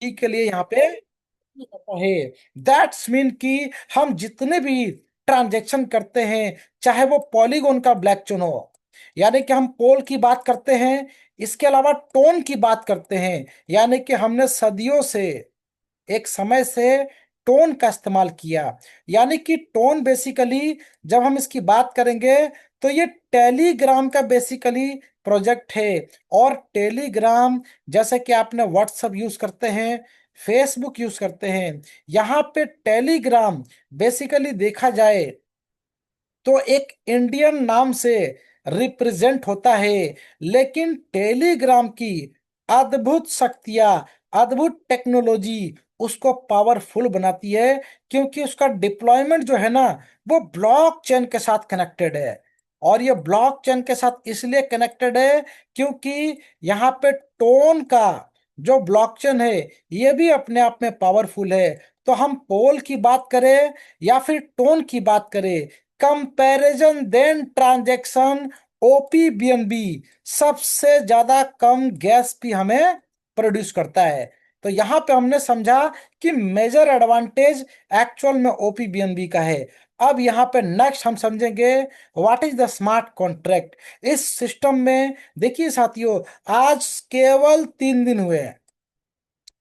के लिए यहाँ पे है। दैट्स मीन कि हम जितने भी ट्रांजैक्शन करते हैं, चाहे वो पॉलीगॉन का ब्लॉकचेन हो, यानी कि हम पोल की बात करते हैं, इसके अलावा टोन की बात करते हैं, यानी कि हमने सदियों से, एक समय से टोन का इस्तेमाल किया। यानी कि टोन बेसिकली, जब हम इसकी बात करेंगे, तो ये टेलीग्राम का बेसिकली प्रोजेक्ट है। और टेलीग्राम, जैसे कि आपने व्हाट्सएप यूज करते हैं, फेसबुक यूज करते हैं, यहाँ पे टेलीग्राम बेसिकली देखा जाए तो एक इंडियन नाम से रिप्रेजेंट होता है। लेकिन टेलीग्राम की अद्भुत शक्तियां, अद्भुत टेक्नोलॉजी उसको पावरफुल बनाती है, क्योंकि उसका डिप्लॉयमेंट जो है ना, वो ब्लॉकचेन के साथ कनेक्टेड है। और ये ब्लॉकचेन के साथ इसलिए कनेक्टेड है क्योंकि यहाँ पे टोन का जो ब्लॉकचेन है, ये भी अपने आप में पावरफुल है। तो हम पोल की बात करें या फिर टोन की बात करें, कंपैरिजन देन ट्रांजैक्शन, ओपीबीएनबी सबसे ज्यादा कम गैस भी हमें प्रोड्यूस करता है। तो यहाँ पे हमने समझा कि मेजर एडवांटेज एक्चुअल में ओपीबीएनबी का है। अब यहाँ पे नेक्स्ट हम समझेंगे what is the smart contract. इस सिस्टम में देखिए साथियों, आज केवल 3 दिन हुए हैं,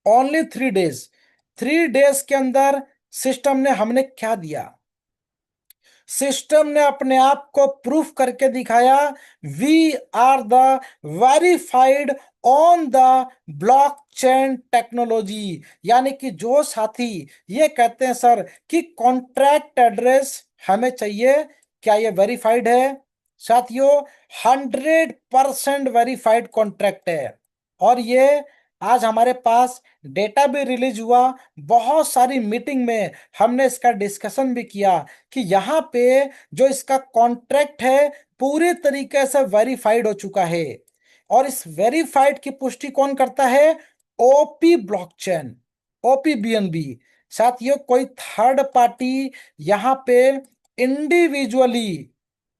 ओनली 3 डेज। 3 डेज के अंदर सिस्टम ने हमने क्या दिया? सिस्टम ने अपने आप को प्रूफ करके दिखाया, we are the verified on the blockchain technology. यानी कि जो साथी ये कहते हैं सर कि कॉन्ट्रैक्ट एड्रेस हमें चाहिए, क्या ये वेरीफाइड है? साथियों, 100% वेरीफाइड कॉन्ट्रैक्ट है। और ये आज हमारे पास डेटा भी रिलीज हुआ, बहुत सारी मीटिंग में हमने इसका डिस्कशन भी किया कि यहाँ पे जो इसका कॉन्ट्रैक्ट है पूरी तरीके से वेरीफाइड हो चुका है। और इस वेरीफाइड की पुष्टि कौन करता है? OP blockchain, OP BNB. साथियों, कोई थर्ड पार्टी यहाँ पे इंडिविजुअली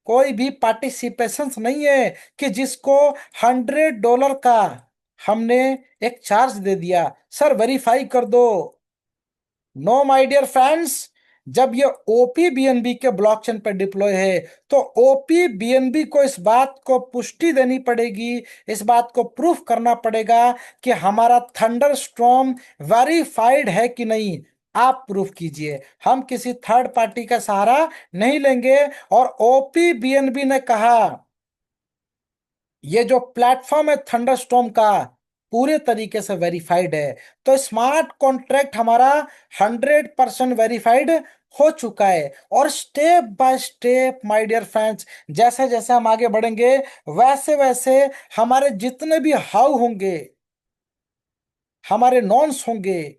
कोई भी पार्टिसिपेशन नहीं है कि जिसको $100 का हमने एक चार्ज दे दिया, सर वेरीफाई कर दो। नो माय डियर फ्रेंड्स, जब ये ओपी बीएनबी के ब्लॉकचेन पर डिप्लॉय है, तो ओपी बीएनबी को इस बात को पुष्टि देनी पड़ेगी, इस बात को प्रूफ करना पड़ेगा कि हमारा थंडर स्टॉर्म वेरीफाइड है कि नहीं। आप प्रूफ कीजिए, हम किसी थर्ड पार्टी का सहारा नहीं लेंगे। और ओपी बीएनबी ने कहा ये जो प्लेटफॉर्म है थंडरस्टॉर्म का, पूरे तरीके से वेरीफाइड है। तो स्मार्ट कॉन्ट्रैक्ट हमारा 100% वेरीफाइड हो चुका है। और step by step my dear friends, जैसे जैसे हम आगे बढ़ेंगे, वैसे वैसे हमारे जितने भी हाउ होंगे, हमारे नॉन्स होंगे,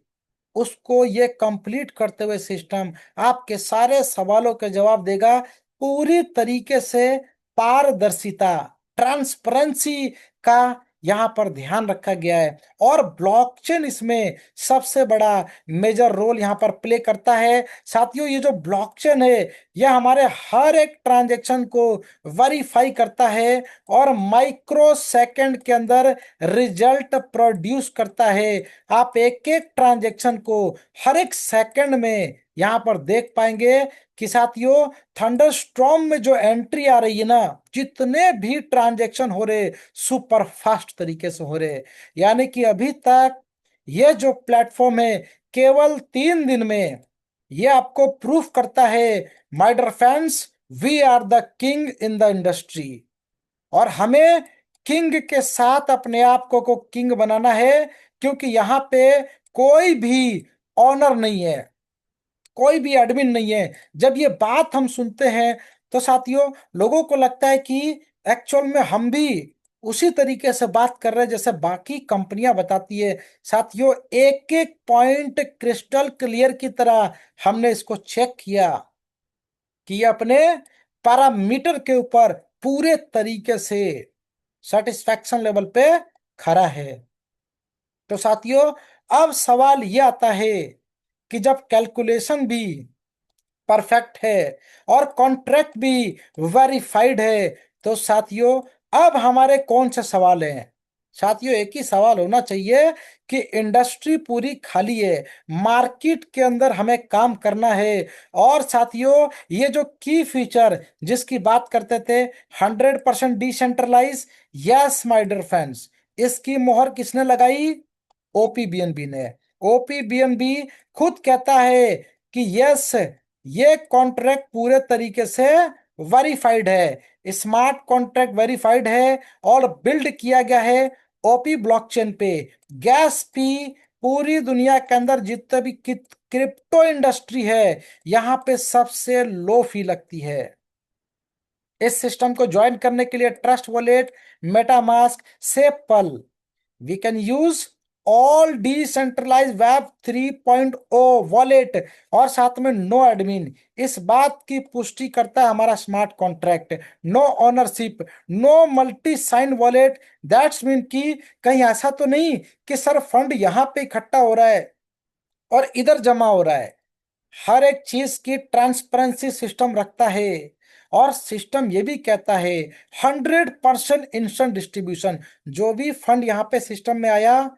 उसको ये कंप्लीट करते हुए सिस्टम आपके सारे सवालों के जवाब देगा। पूरी तरीके से पारदर्शिता, ट्रांसपेरेंसी का यहाँ पर ध्यान रखा गया है। और ब्लॉकचेन इसमें सबसे बड़ा मेजर रोल यहाँ पर प्ले करता है। साथियों, ये जो ब्लॉकचेन है, यह हमारे हर एक ट्रांजैक्शन को वेरीफाई करता है और माइक्रो सेकंड के अंदर रिजल्ट प्रोड्यूस करता है। आप एक एक ट्रांजैक्शन को हर एक सेकंड में यहां पर देख पाएंगे कि साथियों, थंडर स्टॉर्म में जो एंट्री आ रही है ना, जितने भी ट्रांजैक्शन हो रहे, सुपर फास्ट तरीके से हो रहे। यानी कि अभी तक ये जो प्लेटफॉर्म है, केवल 3 दिन में ये आपको प्रूफ करता है, my dear friends, we are the king in the industry. और हमें किंग के साथ अपने आप को किंग बनाना है, क्योंकि यहाँ पे कोई भी ऑनर नहीं है, कोई भी एडमिन नहीं है। जब ये बात हम सुनते हैं, तो साथियों, लोगों को लगता है कि एक्चुअल में हम भी उसी तरीके से बात कर रहे हैं जैसे बाकी कंपनियां बताती है। साथियों, एक एक पॉइंट क्रिस्टल क्लियर की तरह हमने इसको चेक किया कि ये अपने पैरामीटर के ऊपर पूरे तरीके से सेटिस्फैक्शन लेवल पे खड़ा है। तो साथियों, अब सवाल ये आता है कि जब कैलकुलेशन भी परफेक्ट है और कॉन्ट्रैक्ट भी वेरीफाइड है, तो साथियों अब हमारे कौन से सवाल हैं? साथियों एक ही सवाल होना चाहिए कि इंडस्ट्री पूरी खाली है, मार्केट के अंदर हमें काम करना है। और साथियों ये जो की फीचर जिसकी बात करते थे, 100% decentralize, yes my dear friends, इसकी मोहर किसने लगाई? ओपीबीएनबी ने। ओपीबीएनबी खुद कहता है कि यस, ये कॉन्ट्रैक्ट पूरे तरीके से वेरीफाइड है, स्मार्ट कॉन्ट्रैक्ट वेरीफाइड है और बिल्ड किया गया है ओपी ब्लॉकचेन पे। गैस पी पूरी दुनिया के अंदर जितने भी क्रिप्टो इंडस्ट्री है, यहाँ पे सबसे लो फी लगती है। इस सिस्टम को ज्वाइन करने के लिए Trust Wallet, MetaMask, SafePal, we can use all decentralize web 3.0 wallet, और साथ में नो एडमिन। इस बात की पुष्टि करता है हमारा smart contract. No ownership, no multi sign wallet. That's mean कि कहीं ऐसा तो नहीं कि सर फंड यहाँ पे इकट्ठा हो रहा है और इधर जमा हो रहा है। हर एक चीज की ट्रांसपेरेंसी सिस्टम रखता है। और सिस्टम ये भी कहता है 100% इंस्टेंट डिस्ट्रीब्यूशन। जो भी फंड यहाँ पे सिस्टम में आया,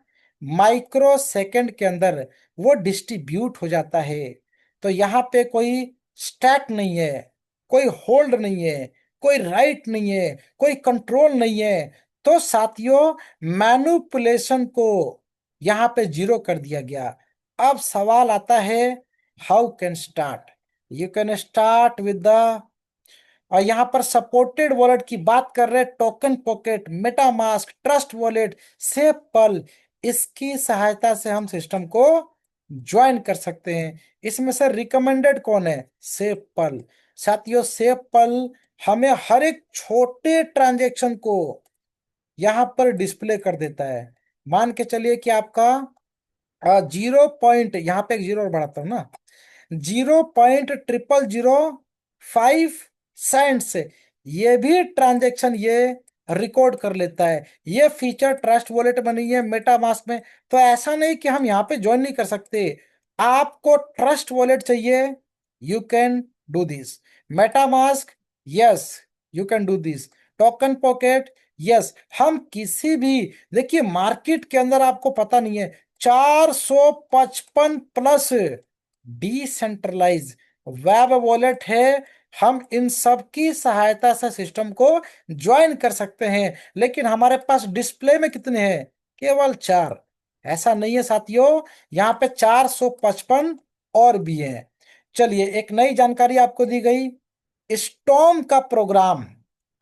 माइक्रो सेकंड के अंदर वो डिस्ट्रीब्यूट हो जाता है। तो यहाँ पे कोई स्टैक नहीं है, कोई होल्ड नहीं है, कोई राइट नहीं है, कोई कंट्रोल नहीं है। तो साथियों मैनिपुलेशन को यहाँ पे जीरो कर दिया गया। अब सवाल आता है, how can start? You can start with the, और यहाँ पर सपोर्टेड वॉलेट की बात कर रहे हैं, token pocket, MetaMask, trust wallet, sepal. इसकी सहायता से हम सिस्टम को ज्वाइन कर सकते हैं। इसमें से रिकमेंडेड कौन है? सेपल। साथियों सेपल हमें हर एक छोटे ट्रांजेक्शन को यहाँ पर डिस्प्ले कर देता है। मान के चलिए कि आपका 0 यहाँ पे एक जीरो और बढ़ाता हूँ ना, 0.0005 सेंट्स, ये भी ट्रांजैक्शन ये रिकॉर्ड कर लेता है। ये फीचर ट्रस्ट वॉलेट में नहीं है, मेटामास्क में। तो ऐसा नहीं कि हम यहाँ पे ज्वाइन नहीं कर सकते। आपको ट्रस्ट वॉलेट चाहिए, you can do this. MetaMask, yes, you can do this. Token pocket, yes. हम किसी भी, देखिए मार्केट के अंदर आपको पता नहीं है, 455 प्लस डिसेंट्रलाइज वेब वॉलेट है। हम इन सब की सहायता से सिस्टम को ज्वाइन कर सकते हैं। लेकिन हमारे पास डिस्प्ले में कितने हैं? केवल 4। ऐसा नहीं है साथियों, यहाँ पे 455 और भी हैं। चलिए एक नई जानकारी आपको दी गई। स्टॉर्म का प्रोग्राम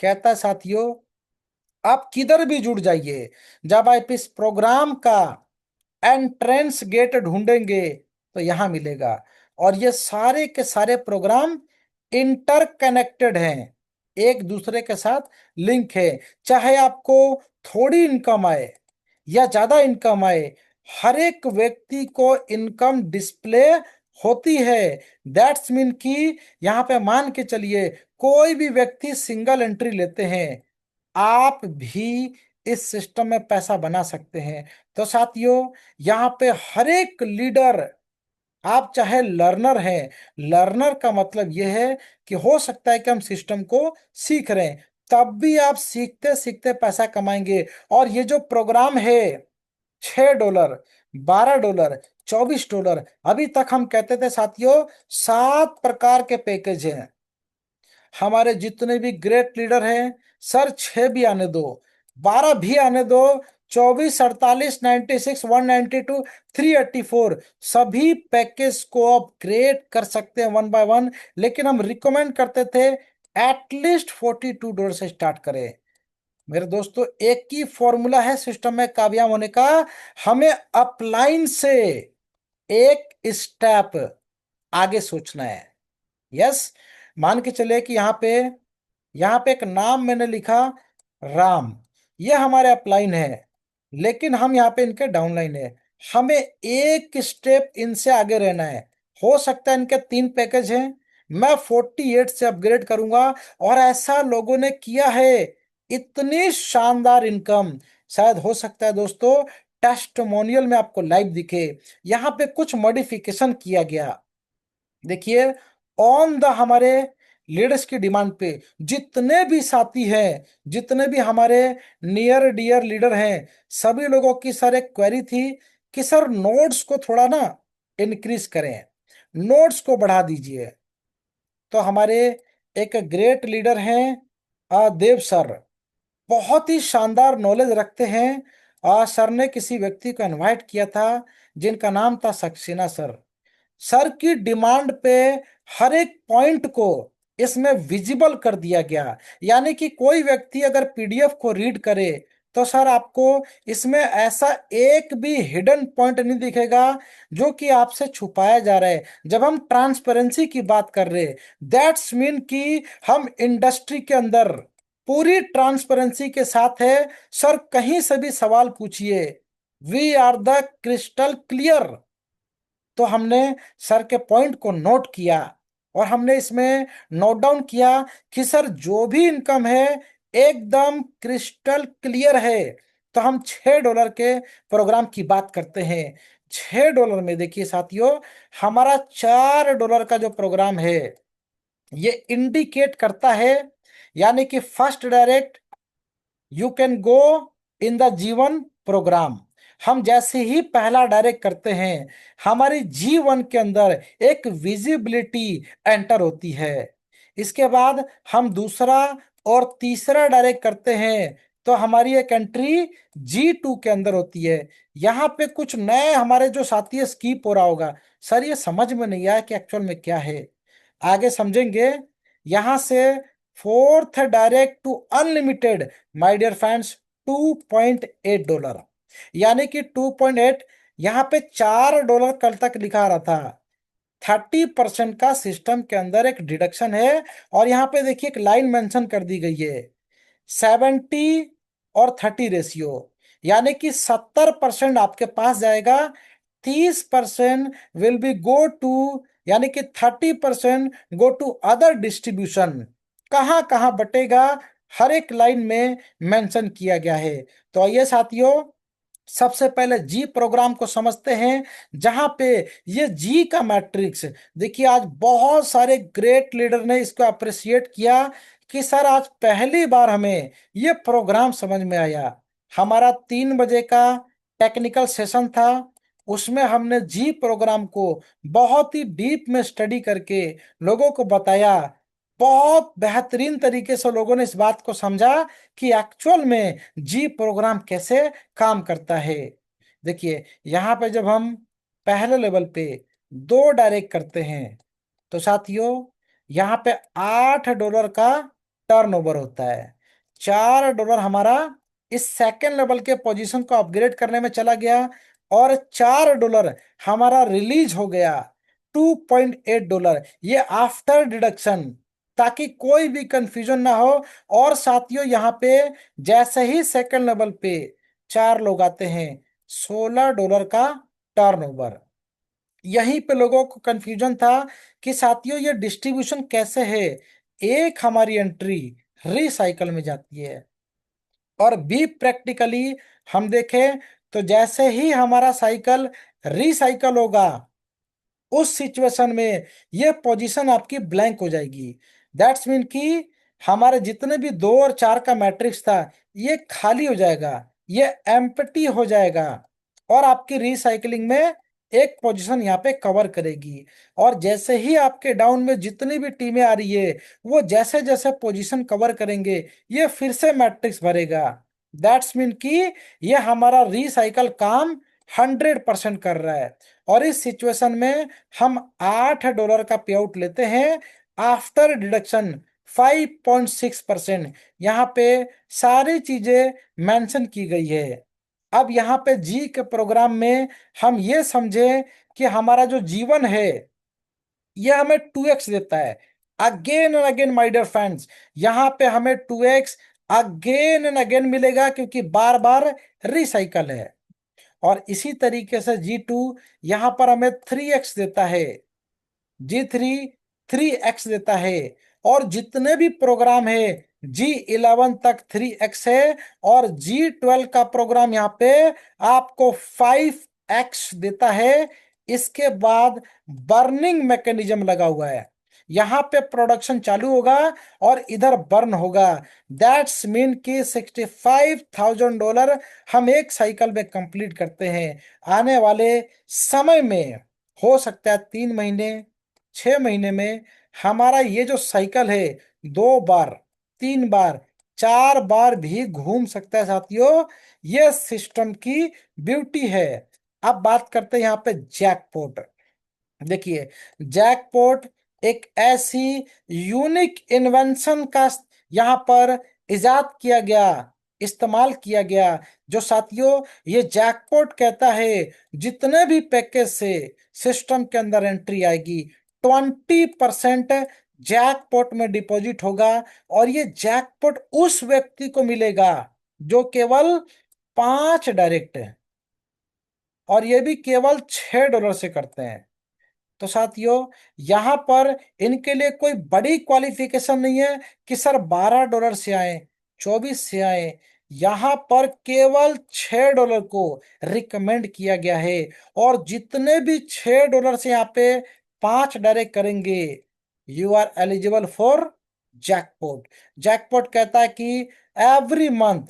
कहता है साथियों, आप किधर भी जुड़ जाइए, जब आप इस प्रोग्राम का एंट्रेंस गेट ढूंढेंगे तो यहां मिलेगा। और ये सारे के सारे प्रोग्राम इंटरकनेक्टेड हैं, एक दूसरे के साथ लिंक है। चाहे आपको थोड़ी इनकम आए या ज्यादा इनकम आए, हर एक व्यक्ति को इनकम डिस्प्ले होती है। दैट्स मीन कि यहाँ पे मान के चलिए कोई भी व्यक्ति सिंगल एंट्री लेते हैं, आप भी इस सिस्टम में पैसा बना सकते हैं। तो साथियों यहाँ पे हर एक लीडर, आप चाहे लर्नर हैं, लर्नर का मतलब यह है कि हो सकता है कि हम सिस्टम को सीख रहे हैं, तब भी आप सीखते सीखते पैसा कमाएंगे। और ये जो प्रोग्राम है, $6, $12, $24, अभी तक हम कहते थे साथियों 7 प्रकार के पैकेज हैं। हमारे जितने भी ग्रेट लीडर हैं, सर 6 भी आने दो, 12 भी आने दो, 24, 48, 96, 192, 384, सभी पैकेज को अपग्रेड कर सकते हैं 1 बाय 1। लेकिन हम रिकमेंड करते थे एटलीस्ट $42 से स्टार्ट करें। मेरे दोस्तों एक ही फॉर्मूला है सिस्टम में कामयाब होने का, हमें अपलाइन से एक स्टेप आगे सोचना है। यस, मान के चले कि यहाँ पे एक नाम मैंने लिखा, राम। ये हमारे अपलाइन है, लेकिन हम यहाँ पे इनके डाउनलाइन है। हमें एक स्टेप इनसे आगे रहना है। हो सकता है इनके 3 पैकेज हैं, मैं 48 से अपग्रेड करूंगा। और ऐसा लोगों ने किया है, इतनी शानदार इनकम। शायद हो सकता है दोस्तों टेस्टिमोनियल में आपको लाइव दिखे। यहाँ पे कुछ मॉडिफिकेशन किया गया। देखिए ऑन द हमारे लीडर्स की डिमांड पे जितने भी साथी हैं, जितने भी हमारे नियर डियर लीडर हैं, सभी लोगों की सर एक क्वेरी थी कि सर नोट्स को थोड़ा ना इंक्रीज करें, नोट्स को बढ़ा दीजिए। तो हमारे एक ग्रेट लीडर हैं देव सर, बहुत ही शानदार नॉलेज रखते हैं। सर ने किसी व्यक्ति को इनवाइट किया था जिनका नाम था सक्सेना सर। सर की डिमांड पे हर एक पॉइंट को इसमें विजिबल कर दिया गया, यानी कि कोई व्यक्ति अगर पीडीएफ को रीड करे तो सर आपको इसमें ऐसा एक भी हिडन पॉइंट नहीं दिखेगा जो कि आपसे छुपाया जा रहा है। जब हम ट्रांसपेरेंसी की बात कर रहे, दैट्स मीन कि हम इंडस्ट्री के अंदर पूरी ट्रांसपेरेंसी के साथ है। सर कहीं से भी सवाल पूछिए, we are the crystal clear. तो हमने सर के पॉइंट को नोट किया और हमने इसमें नोट डाउन किया कि सर जो भी इनकम है एकदम क्रिस्टल क्लियर है। तो हम $6 के प्रोग्राम की बात करते हैं। $6 में देखिए साथियों, हमारा $4 का जो प्रोग्राम है ये इंडिकेट करता है, यानी कि first direct you can go in the जीवन प्रोग्राम। हम जैसे ही पहला डायरेक्ट करते हैं हमारी जीवन के अंदर एक विजिबिलिटी एंटर होती है। इसके बाद हम दूसरा और तीसरा डायरेक्ट करते हैं तो हमारी एक एंट्री G2 के अंदर होती है। यहाँ पे कुछ नए हमारे जो साथी स्कीप हो रहा होगा, सर ये समझ में नहीं आया कि एक्चुअल में क्या है, आगे समझेंगे। यहां से fourth direct to unlimited my dear friends $2.8, यानी कि 2.8। यहाँ पे $4 कल तक लिखा रहा था। 30% का सिस्टम के अंदर एक डिडक्शन है और यहाँ पे देखिए एक लाइन मेंशन कर दी गई है 70 और 30 रेशियो, यानी कि 70% आपके पास जाएगा, 30% विल बी गो टू, यानी कि 30% गो टू अदर डिस्ट्रीब्यूशन। कहाँ कहाँ बटेगा हर एक लाइन में मेंशन किया गया है। तो आइए साथियों, सबसे पहले जी प्रोग्राम को समझते हैं, जहां पे ये जी का मैट्रिक्स, देखिए आज बहुत सारे ग्रेट लीडर ने इसको अप्रिशिएट किया कि सर आज पहली बार हमें ये प्रोग्राम समझ में आया। हमारा 3 बजे का टेक्निकल सेशन था, उसमें हमने जी प्रोग्राम को बहुत ही डीप में स्टडी करके लोगों को बताया। बहुत बेहतरीन तरीके से लोगों ने इस बात को समझा कि एक्चुअल में जी प्रोग्राम कैसे काम करता है। देखिए यहाँ पे जब हम पहले लेवल पे 2 डायरेक्ट करते हैं तो साथियों यहाँ पे $8 का टर्नओवर होता है। $4 हमारा इस सेकेंड लेवल के पोजीशन को अपग्रेड करने में चला गया और $4 हमारा रिलीज हो गया। $2.8 ये आफ्टर डिडक्शन, ताकि कोई भी कंफ्यूजन ना हो। और साथियों यहाँ पे जैसे ही सेकंड लेवल पे 4 लोग आते हैं, $16 का टर्नओवर। यहीं पे लोगों को कंफ्यूजन था कि साथियों ये डिस्ट्रीब्यूशन कैसे है। एक हमारी एंट्री रिसाइकल में जाती है और बी प्रैक्टिकली हम देखें तो जैसे ही हमारा साइकिल रिसाइकल होगा उस सिचुएशन में ये पोजीशन आपकी ब्लैंक हो जाएगी। दैट्स मीन कि हमारे जितने भी 2 और 4 का मैट्रिक्स था ये खाली हो जाएगा, ये एम्प्टी हो जाएगा और आपकी रिसाइकलिंग में एक पोजीशन यहाँ पे कवर करेगी। और जैसे ही आपके डाउन में जितनी भी टीमें आ रही है वो जैसे जैसे पोजीशन कवर करेंगे ये फिर से मैट्रिक्स भरेगा। दैट्स मीन कि ये हमारा रिसाइकल काम 100% कर रहा है। और इस सिचुएशन में हम $8 का पे आउट लेते हैं आफ्टर डिडक्शन 5.6%। यहाँ पे सारी चीजें मेंशन की गई है। अब यहाँ पे जी के प्रोग्राम में हम ये समझे कि हमारा जो जीवन है ये हमें 2x देता है। Again and again my dear friends, यहाँ पे हमें 2x अगेन एंड अगेन मिलेगा क्योंकि बार बार रिसाइकल है। और इसी तरीके से G2 यहां पर हमें 3x देता है, G3 3x देता है। और जितने भी प्रोग्राम है G11 तक 3x है और G12 का प्रोग्राम यहाँ पे आपको 5x देता है। इसके बाद बर्निंग मैकेनिज्म लगा हुआ है, यहाँ पे प्रोडक्शन चालू होगा और इधर बर्न होगा। दैट्स मीन कि $65,000 हम एक साइकिल में कंप्लीट करते हैं। आने वाले समय में हो सकता है 3 महीने, 6 महीने में हमारा ये जो साइकिल है 2 बार, 3 बार, 4 बार भी घूम सकता है साथियों। ये सिस्टम की ब्यूटी है। अब बात करते हैं यहाँ पे जैकपॉट। देखिए, जैकपॉट एक ऐसी यूनिक इन्वेंशन का यहाँ पर इजाद किया गया, इस्तेमाल किया गया, जो साथियों ये जैकपॉट कहता है जितने भी पैकेज से सिस्टम के अंदर एंट्री आएगी 20% जैकपॉट में डिपॉजिट होगा। और ये जैकपॉट उस व्यक्ति को मिलेगा जो केवल 5 डायरेक्ट है, और ये भी केवल $6 से करते हैं। तो साथियों यहां पर इनके लिए कोई बड़ी क्वालिफिकेशन नहीं है कि सर $12 से आए, 24 से आए। यहां पर केवल $6 को रिकमेंड किया गया है। और जितने भी $6 से यहाँ पे 5 डायरेक्ट करेंगे, you are eligible for jackpot. Jackpot कहता है कि एवरी मंथ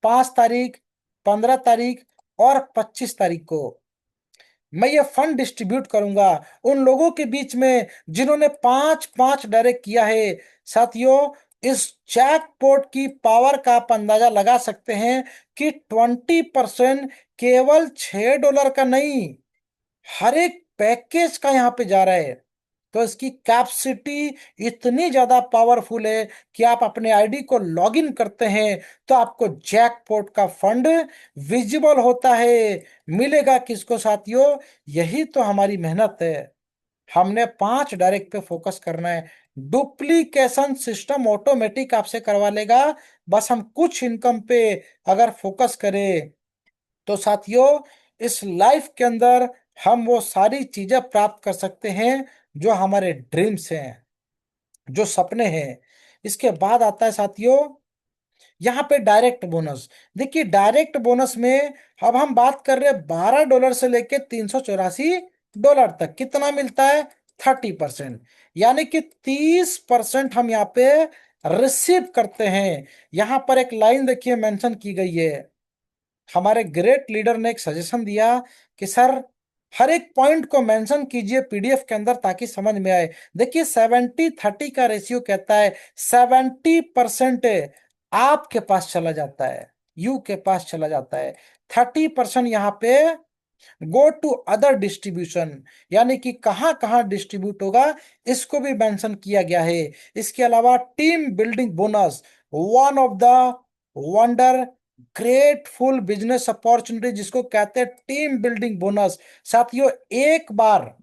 5 तारीख, 15 तारीख और 25 तारीख को मैं ये फंड डिस्ट्रीब्यूट करूंगा उन लोगों के बीच में जिन्होंने 5 5 डायरेक्ट किया है। साथियों इस जैकपॉट की पावर का आप अंदाजा लगा सकते हैं कि 20% केवल $6 का नहीं, हर एक पैकेज का यहाँ पे जा रहा है। तो इसकी कैपेसिटी इतनी ज्यादा पावरफुल है कि आप अपने आईडी को लॉगिन करते हैं तो आपको जैकपॉट का फंड विजिबल होता है। मिलेगा किसको साथियों? यही तो हमारी मेहनत है। हमने 5 डायरेक्ट पे फोकस करना है। डुप्लीकेशन सिस्टम ऑटोमेटिक आपसे करवा लेगा। बस हम कुछ इनकम पे अगर फोकस करें तो साथियों इस लाइफ के अंदर हम वो सारी चीजें प्राप्त कर सकते हैं जो हमारे ड्रीम्स हैं, जो सपने हैं। इसके बाद आता है साथियों यहाँ पे डायरेक्ट बोनस। देखिए डायरेक्ट बोनस में अब हम बात कर रहे हैं $12 से लेके $384 तक कितना मिलता है? 30%, यानी कि 30% हम यहाँ पे रिसीव करते हैं। यहाँ पर एक लाइन देखिए मेंशन की गई है। हमारे ग्रेट लीडर ने एक सजेशन दिया कि सर हर एक पॉइंट को मेंशन कीजिए पीडीएफ के अंदर ताकि समझ में आए। देखिए 70-30 का रेशियो कहता है 70% आपके पास चला जाता है, यू के पास चला जाता है। 30% यहाँ पे गो टू अदर डिस्ट्रीब्यूशन, यानी कि कहाँ कहाँ डिस्ट्रीब्यूट होगा इसको भी मेंशन किया गया है। इसके अलावा team building bonus, one of the wonder grateful business opportunity जिसको कहते हैं टीम बिल्डिंग बोनस। साथियों एक बार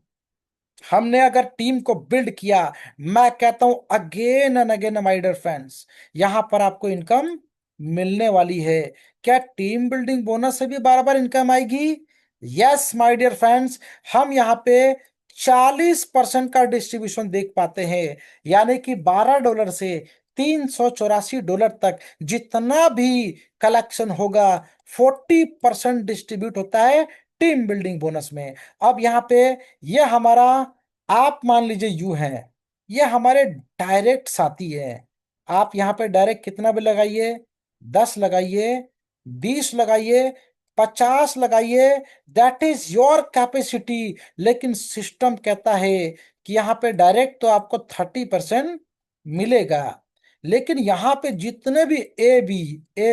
हमने अगर टीम को बिल्ड किया, मैं कहता हूं again and again my dear friends, यहां पर आपको इनकम मिलने वाली है। क्या टीम बिल्डिंग बोनस से भी बार बार इनकम आएगी? यस माय डियर फ्रेंड्स, हम यहाँ पे 40% का डिस्ट्रीब्यूशन देख पाते हैं। यानी कि $12 से $384 तक जितना भी कलेक्शन होगा 40% डिस्ट्रीब्यूट होता है टीम बिल्डिंग बोनस में। अब यहाँ पे ये हमारा, आप मान लीजिए यू है, ये हमारे डायरेक्ट साथी है। आप यहाँ पे डायरेक्ट कितना भी लगाइए, 10 लगाइए, 20 लगाइए, 50 लगाइए, दैट इज योर कैपेसिटी। लेकिन सिस्टम कहता है कि यहाँ पे डायरेक्ट तो आपको 30% मिलेगा। लेकिन यहाँ पे जितने भी ए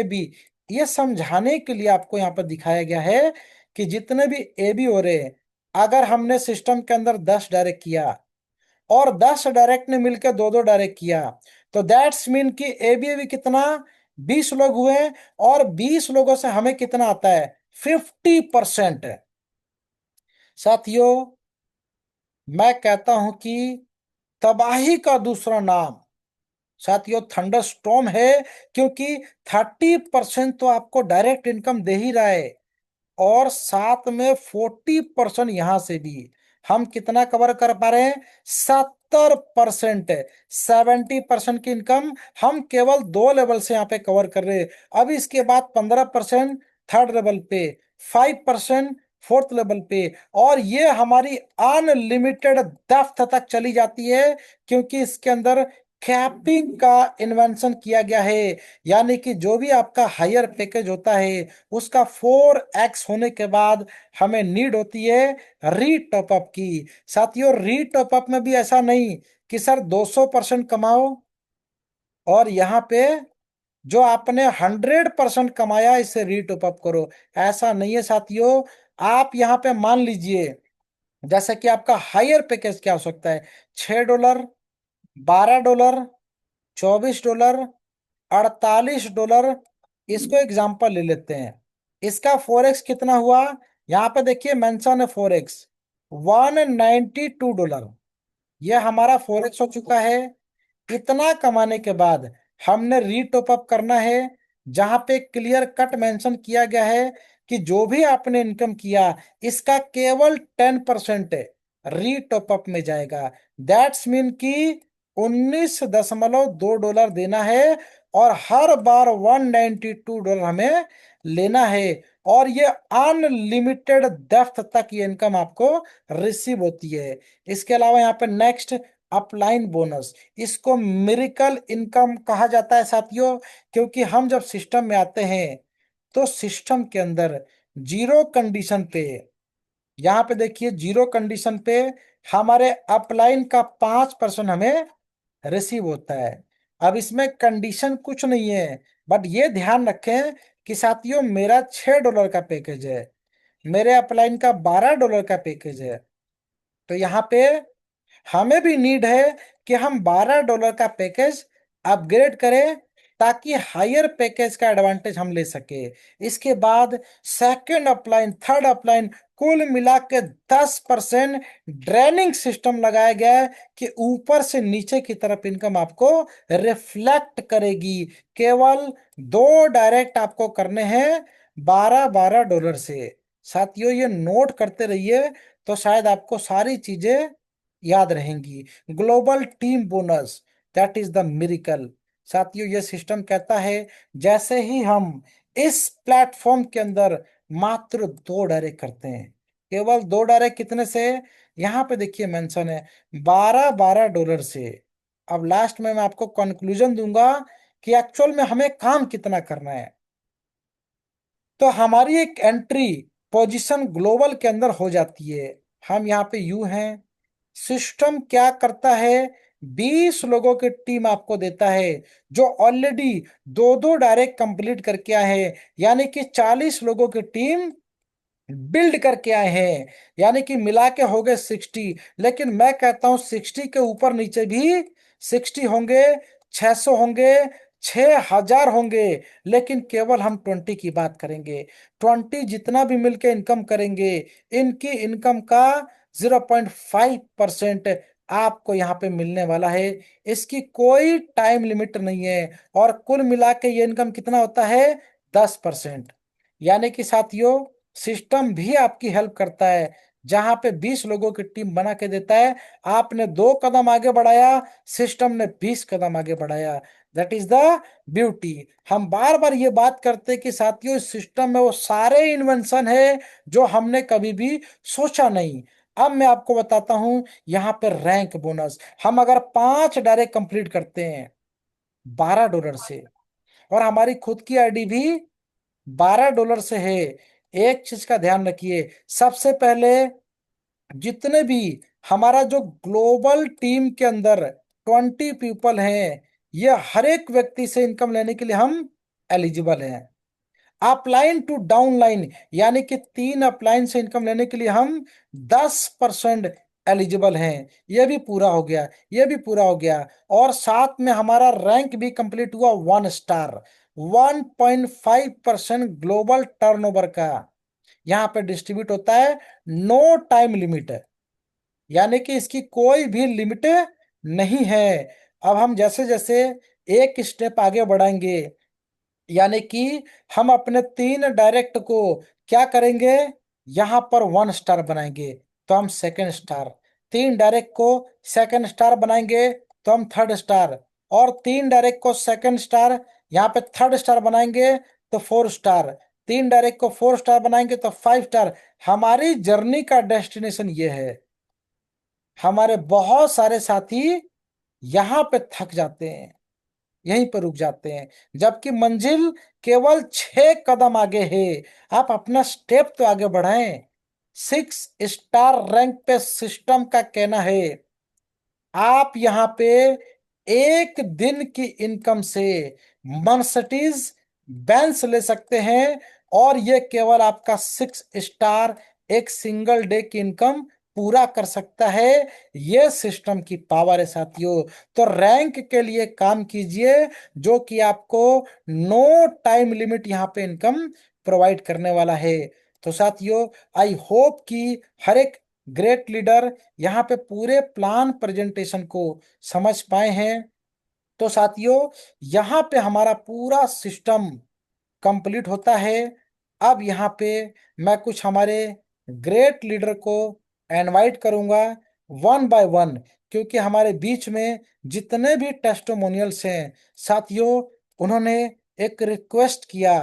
बी ये समझाने के लिए आपको यहाँ पर दिखाया गया है कि जितने भी ए बी हो रहे हैं, अगर हमने सिस्टम के अंदर 10 डायरेक्ट किया और 10 डायरेक्ट ने मिलकर 2 2 डायरेक्ट किया, तो दैट्स मीन कि ए बी कितना, 20 लोग हुए। और 20 लोगों से हमें कितना आता है? 50%। साथियों मैं कहता हूं कि तबाही का दूसरा नाम साथियों थंडर स्टॉर्म है, क्योंकि 30% तो आपको डायरेक्ट इनकम दे ही रहा है और साथ में 40% यहां से भी। हम कितना कवर कर पा रहे हैं? 70%। 70% की इनकम हम केवल 2 लेवल से यहाँ पे कवर कर रहे हैं। अब इसके बाद 15% थर्ड लेवल पे, 5% फोर्थ लेवल पे। और ये हमारी अनलिमिटेड डेप्थ तक चली जाती है, क्योंकि इसके अंदर कैपिंग का इन्वेंशन किया गया है। यानी कि जो भी आपका हायर पैकेज होता है, उसका 4x होने के बाद हमें नीड होती है री टॉपअप की। साथियों, री टॉपअप में भी ऐसा नहीं कि सर 200% कमाओ और यहाँ पे जो आपने 100% कमाया इसे री टॉपअप करो। ऐसा नहीं है साथियों। आप यहाँ पे मान लीजिए, जैसे कि आपका हायर पैकेज क्या हो सकता है, $6, $12, $24, $48। इसको एग्जाम्पल ले लेते हैं। इसका 4x कितना हुआ, यहाँ पे देखिए मेंशन है 4x, $192। ये हमारा 4x हो चुका है। इतना कमाने के बाद हमने री टॉप अप करना है, जहां पे क्लियर कट मेंशन किया गया है कि जो भी आपने इनकम किया, इसका केवल 10% री टॉप अप में जाएगा। दैट्स मीन कि $19.2 देना है, और हर बार $192 हमें लेना है। और ये अनलिमिटेड डेप्थ तक ये इनकम आपको रिसीव होती है। इसके अलावा यहाँ पे नेक्स्ट अपलाइन बोनस, इसको मिरिकल इनकम कहा जाता है साथियों, क्योंकि हम जब सिस्टम में आते हैं तो सिस्टम के अंदर जीरो कंडीशन पे, यहाँ पे देखिए जीरो कंडीशन पे हमारे अपलाइन का 5% हमें रिसीव होता है। अब इसमें कंडीशन कुछ नहीं है, बट ये ध्यान रखें कि साथियों मेरा $6 का पैकेज है, मेरे अपलाइन का $12 का पैकेज है। तो यहाँ पे हमें भी नीड है कि हम $12 का पैकेज अपग्रेड करें, ताकि हायर पैकेज का एडवांटेज हम ले सके। इसके बाद सेकंड अपलाइन, थर्ड अपलाइन, कुल मिला के 10% ड्रेनिंग सिस्टम लगाया गया है, कि ऊपर से नीचे की तरफ इनकम आपको रिफ्लेक्ट करेगी। केवल दो डायरेक्ट आपको करने हैं $12 से। साथियों ये नोट करते रहिए, तो शायद आपको सारी चीजें याद रहेंगी। Global team bonus, that is the miracle. साथियों ये सिस्टम कहता है, जैसे ही हम इस प्लेटफॉर्म के अंदर मात्र दो डायरेक्ट करते हैं, केवल दो डायरेक्ट कितने से, यहाँ पे देखिए मेंशन है $12 से। अब लास्ट में मैं आपको कंक्लूजन दूंगा कि एक्चुअल में हमें काम कितना करना है। तो हमारी एक एंट्री पोजीशन ग्लोबल के अंदर हो जाती है। हम यहाँ पे यू हैं। सिस्टम क्या करता है, 20 लोगों की टीम आपको देता है, जो ऑलरेडी दो दो डायरेक्ट कंप्लीट करके आए हैं। यानी कि 40 लोगों की टीम बिल्ड करके आए हैं, यानी कि मिला के हो गए 60। लेकिन मैं कहता हूं 60 के ऊपर नीचे भी 60 होंगे, 600 होंगे, 6000 होंगे। लेकिन केवल हम 20 की बात करेंगे। 20 जितना भी मिलके इनकम करेंगे, इनकी इनकम का 0.5% आपको यहाँ पे मिलने वाला है। इसकी कोई टाइम लिमिट नहीं है। और कुल मिला के ये इनकम कितना होता है, 10%। यानी कि साथियों सिस्टम भी आपकी हेल्प करता है, जहां पे 20 लोगों की टीम बना के देता है। आपने 2 कदम आगे बढ़ाया, सिस्टम ने 20 कदम आगे बढ़ाया। That is the beauty. हम बार बार ये बात करते हैं कि साथियों इस सिस्टम में वो सारे इन्वेंशन है जो हमने कभी भी सोचा नहीं। अब मैं आपको बताता हूं, यहाँ पे रैंक बोनस, हम अगर 5 डायरेक्ट कंप्लीट करते हैं $12 से, और हमारी खुद की आईडी भी $12 से है। एक चीज का ध्यान रखिए, सबसे पहले जितने भी हमारा जो ग्लोबल टीम के अंदर 20 पीपल हैं, ये हर एक व्यक्ति से इनकम लेने के लिए हम एलिजिबल हैं। अपलाइन टू डाउनलाइन, यानी कि 3 अपलाइन से इनकम लेने के लिए हम 10% एलिजिबल हैं। ये भी पूरा हो गया, ये भी पूरा हो गया। और साथ में हमारा रैंक भी कंप्लीट हुआ 1 स्टार। 1.5% ग्लोबल टर्नओवर का यहाँ पे डिस्ट्रीब्यूट होता है। नो टाइम लिमिट है, यानी कि इसकी कोई भी लिमिट नहीं है। अब हम जैसे जैसे एक स्टेप आगे बढ़ाएंगे, यानी कि हम अपने 3 डायरेक्ट को क्या करेंगे, यहां पर 1 स्टार बनाएंगे तो हम सेकंड स्टार, 3 डायरेक्ट को सेकंड स्टार बनाएंगे तो हम थर्ड स्टार, और 3 डायरेक्ट को सेकंड स्टार यहाँ पे थर्ड स्टार बनाएंगे तो 4 स्टार, 3 डायरेक्ट को 4 स्टार बनाएंगे तो 5 स्टार। हमारी जर्नी का डेस्टिनेशन ये है। हमारे बहुत सारे साथी यहाँ पे थक जाते हैं, यहीं पर रुक जाते हैं, जबकि मंजिल केवल 6 कदम आगे है। आप अपना स्टेप तो आगे बढ़ाएं। 6 स्टार रैंक पे सिस्टम का कहना है आप यहाँ पे एक दिन की इनकम से मर्सिडीज बेंज ले सकते हैं, और ये केवल आपका 6 स्टार एक सिंगल डे की इनकम पूरा कर सकता है। ये सिस्टम की पावर है साथियों। तो रैंक के लिए काम कीजिए, जो कि आपको नो टाइम लिमिट यहाँ पे इनकम प्रोवाइड करने वाला है। तो साथियों, आई होप कि हर एक ग्रेट लीडर यहाँ पे पूरे प्लान प्रेजेंटेशन को समझ पाए हैं। तो साथियों, यहाँ पे हमारा पूरा सिस्टम कंप्लीट होता है। अब यहाँ पे मैं कुछ हमारे ग्रेट लीडर को इनवाइट करूंगा वन बाय वन, क्योंकि हमारे बीच में जितने भी टेस्टिमोनियल्स हैं साथियों, उन्होंने एक रिक्वेस्ट किया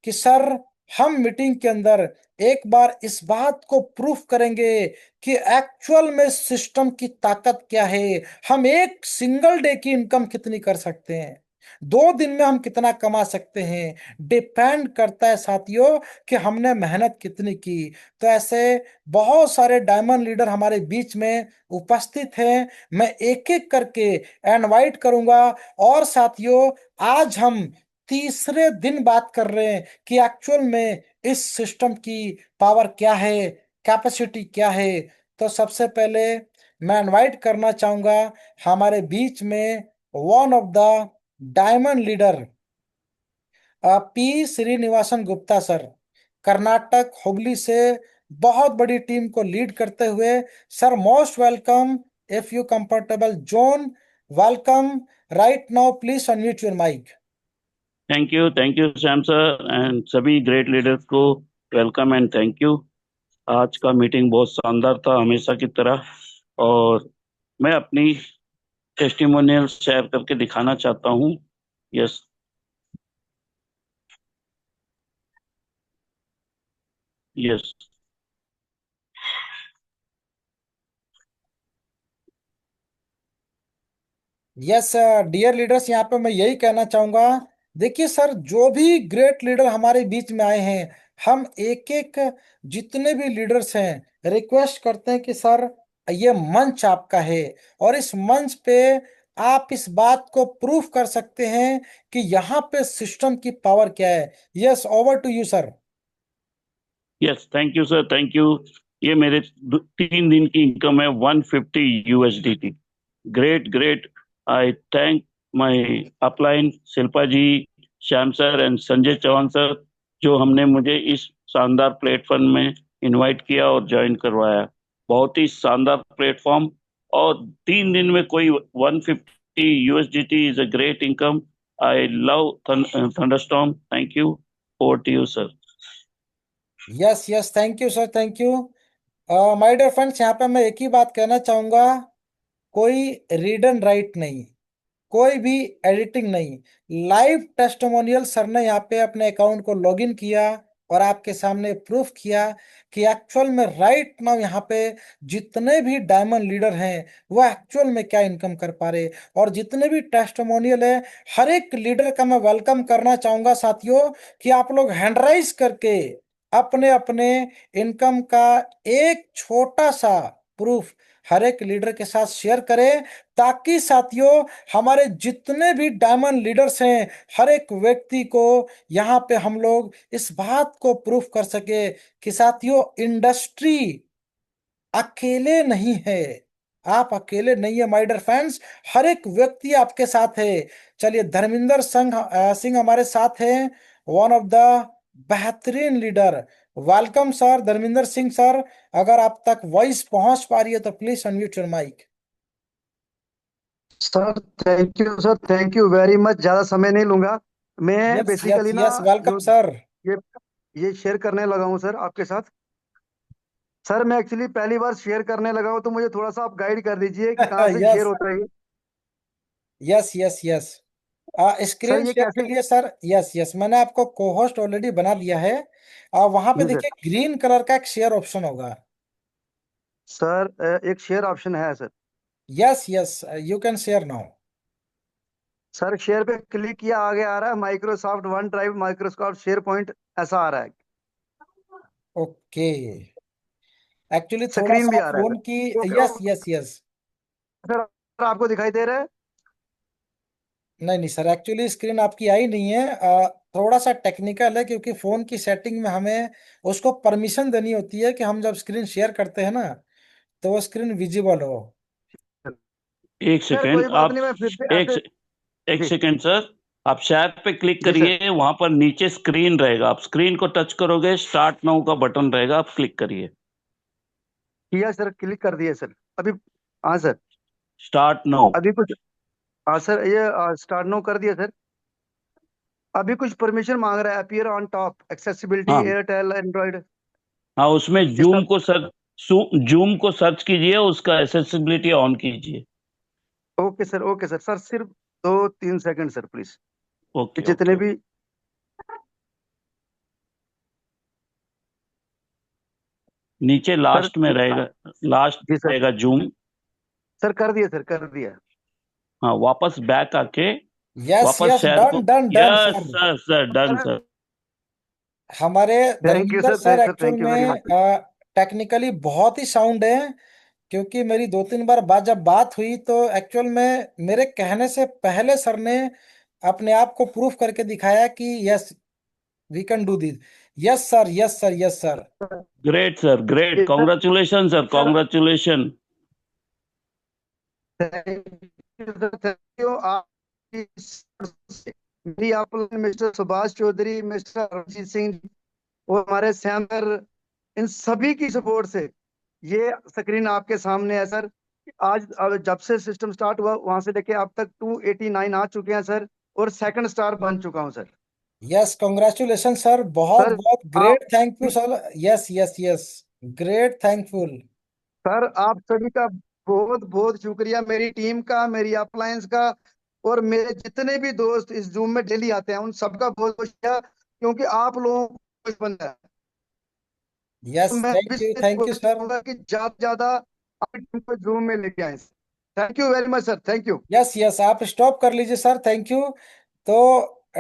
कि सर, हम मीटिंग के अंदर एक बार इस बात को प्रूफ करेंगे कि एक्चुअल में सिस्टम की ताकत क्या है। हम एक सिंगल डे की इनकम कितनी कर सकते हैं, 2 दिन में हम कितना कमा सकते हैं, डिपेंड करता है साथियों कि हमने मेहनत कितनी की। तो ऐसे बहुत सारे डायमंड लीडर हमारे बीच में उपस्थित हैं। मैं एक एक करके इनवाइट करूंगा। और साथियों, आज हम तीसरे दिन बात कर रहे हैं कि एक्चुअल में इस सिस्टम की पावर क्या है, कैपेसिटी क्या है। तो सबसे पहले मैं इनवाइट करना चाहूंगा हमारे बीच में one of the diamond leader P Srinivasan Gupta sir, Karnataka Hubli से बहुत बड़ी टीम को लीड करते हुए। Sir, most welcome. If you comfortable zone, welcome. Right now please unmute your mic. Thank you Shyam sir and सभी ग्रेट लीडर्स को वेलकम एंड थैंक यू। आज का मीटिंग बहुत शानदार था हमेशा की तरह, और मैं अपनी टेस्टिमोनियल शेयर करके दिखाना चाहता हूँ। Yes, yes. Yes dear leaders, यहाँ पे मैं यही कहना चाहूंगा। देखिए सर, जो भी ग्रेट लीडर हमारे बीच में आए हैं, हम एक एक जितने भी लीडर्स हैं रिक्वेस्ट करते हैं कि सर, ये मंच आपका है, और इस मंच पे आप इस बात को प्रूफ कर सकते हैं कि यहाँ पे सिस्टम की पावर क्या है। Yes, over to you sir. Yes, thank you sir, thank you. ये मेरे 3 दिन की इनकम है 150 USDT। Great, great. I thank my upline Shilpa ji, Shyam sir and Sanjay Chauhan sir, जो हमने मुझे इस शानदार प्लेटफॉर्म में इनवाइट किया और ज्वाइन करवाया। बहुत ही शानदार प्लेटफॉर्म, और 3 दिन में कोई 150 USDT is a great income. I love thunderstorm. Thank you. Over to you sir. Yes yes, thank you sir, thank you. My dear friends, यहाँ पे मैं एक ही बात कहना चाहूंगा। कोई रीड एंड राइट नहीं, कोई भी एडिटिंग नहीं, लाइव टेस्टिमोनियल सर ने यहाँ पे अपने अकाउंट को लॉगिन किया और आपके सामने प्रूफ किया कि एक्चुअल में राइट नाउ यहाँ पे जितने भी डायमंड लीडर हैं वो एक्चुअल में क्या इनकम कर पा रहे। और जितने भी टेस्टिमोनियल है, हर एक लीडर का मैं वेलकम करना चाहूंगा साथियों, कि आप लोग हैंड राइज करके अपने अपने इनकम का एक छोटा सा प्रूफ हर एक लीडर के साथ शेयर करें, ताकि साथियों हमारे जितने भी डायमंड लीडर्स हैं, हर एक व्यक्ति को यहाँ पे हम लोग इस बात को प्रूफ कर सके कि साथियों, इंडस्ट्री अकेले नहीं है। आप अकेले नहीं है माय डियर फ्रेंड्स, हर एक व्यक्ति आपके साथ है। चलिए, धर्मेंद्र सिंह हमारे साथ हैं, वन ऑफ द बेहतरीन leader. Welcome sir, Dharmendra Singh sir. अगर आप तक वॉइस पहुंच पा रही है तो please unmute your mic. Sir thank you sir, thank you very much. ज्यादा समय नहीं लूंगा। मैं यस यस बेसिकली ना यस, वेलकम जो सर। ये ये शेयर करने लगा हूँ सर आपके साथ। सर मैं एक्चुअली पहली बार शेयर करने लगा हूँ, तो मुझे थोड़ा सा आप गाइड कर दीजिए कि कहाँ से शेयर यस होता है ये। Yes yes yes. Sir screen ये शेयर के कैसे? लिए सर, यस यस, मैंने आपको को होस्ट ऑलरेडी बना दिया है। वहां पे जी सर। देखिए ग्रीन कलर का एक शेयर ऑप्शन होगा। सर एक शेयर ऑप्शन है sir. Yes yes, you can share now. Sir share पे क्लिक किया, आगे आ रहा है Microsoft one drive, Microsoft share point, ऐसा आ रहा है। ओके, एक्चुअली थोड़ा स्क्रीन भी सा आ रहा है फोन की, sir. Okay yes okay yes yes. Sir, आपको दिखाई दे रहा है? नहीं नहीं सर, एक्चुअली स्क्रीन आपकी आई नहीं है। थोड़ा सा टेक्निकल है, क्योंकि फोन की सेटिंग में हमें उसको परमिशन देनी होती है कि हम जब स्क्रीन शेयर करते हैं ना, तो वो स्क्रीन विजिबल हो। एक सर सेकेंड कोई बात आप, नहीं, मैं फिर से एक ऐसे। एक जी। Second sir. आप शेयर पे क्लिक जी सर। करिए, वहां पर नीचे स्क्रीन रहेगा, आप स्क्रीन को टच करोगे, स्टार्ट नाउ का बटन रहेगा, आप क्लिक करिए। किया सर, क्लिक कर दिया सर अभी। हाँ सर। Start now. अभी कुछ। हाँ सर, ये स्टार्ट नो कर दिया सर। अभी कुछ परमिशन मांग रहा है, अपीयर ऑन टॉप, एक्सेसिबिलिटी, हाँ एयरटेल, एंड्रॉइड। हाँ, उसमें ये जूम सब। को सर, जूम को सर्च कीजिए, उसका एसेसिबिलिटी ऑन कीजिए। Okay sir, okay sir, sir सिर्फ 2-3 सेकंड सर प्लीज। ये ओके जितने ओके। भी। नीचे सर। लास्ट में रहेगा, लास्ट जी सर। रहेगा जूम। सर कर दिया सर, कर दिया। हाँ, वापस बैक आके यस वापस यस, शेयर डन को, done done yes sir. Sir sir, done sir. हमारे thank you Dharmendra sir, sir sir actual thank you very में मच। टेक्निकली बहुत ही साउंड है। क्योंकि मेरी 2-3 बार जब बात हुई, तो एक्चुअल में मेरे कहने से पहले सर ने अपने आप को प्रूफ करके दिखाया कि yes, we can do this. Yes sir, yes sir, yes sir. Great sir, great, sir. Congratulation sir, sir congratulation. Thank you sir, thank you आपकी। मेरी आप मिस्टर सुभाष चौधरी, मिस्टर अरिजीत सिंह और हमारे श्याम सर, इन सभी की सपोर्ट से ये स्क्रीन आपके सामने है सर। आज अब जब से सिस्टम स्टार्ट हुआ वहां से लेके अब तक 289 आ चुके हैं सर, और सेकंड स्टार बन चुका हूं सर। यस, कॉन्ग्रेचुलेशन सर, बहुत सर बहुत आप। Great, thank you sir. Yes yes yes, great, thankful. Sir आप सभी का बहुत बहुत शुक्रिया, मेरी टीम का, मेरी अपलायंस का, और मेरे जितने भी दोस्त इस जूम में डेली आते हैं उन सबका बहुत बहुत शुक्रिया, क्योंकि आप लोगों को कुछ बंदा है। यस, मैं थैंक यू कोशिश सर। करूंगा कि ज्यादा से ज्यादा अपनी टीम को जूम में लेके आए। Thank you very much sir, thank you. Yes yes, आप स्टॉप कर लीजिए सर, थैंक यू। तो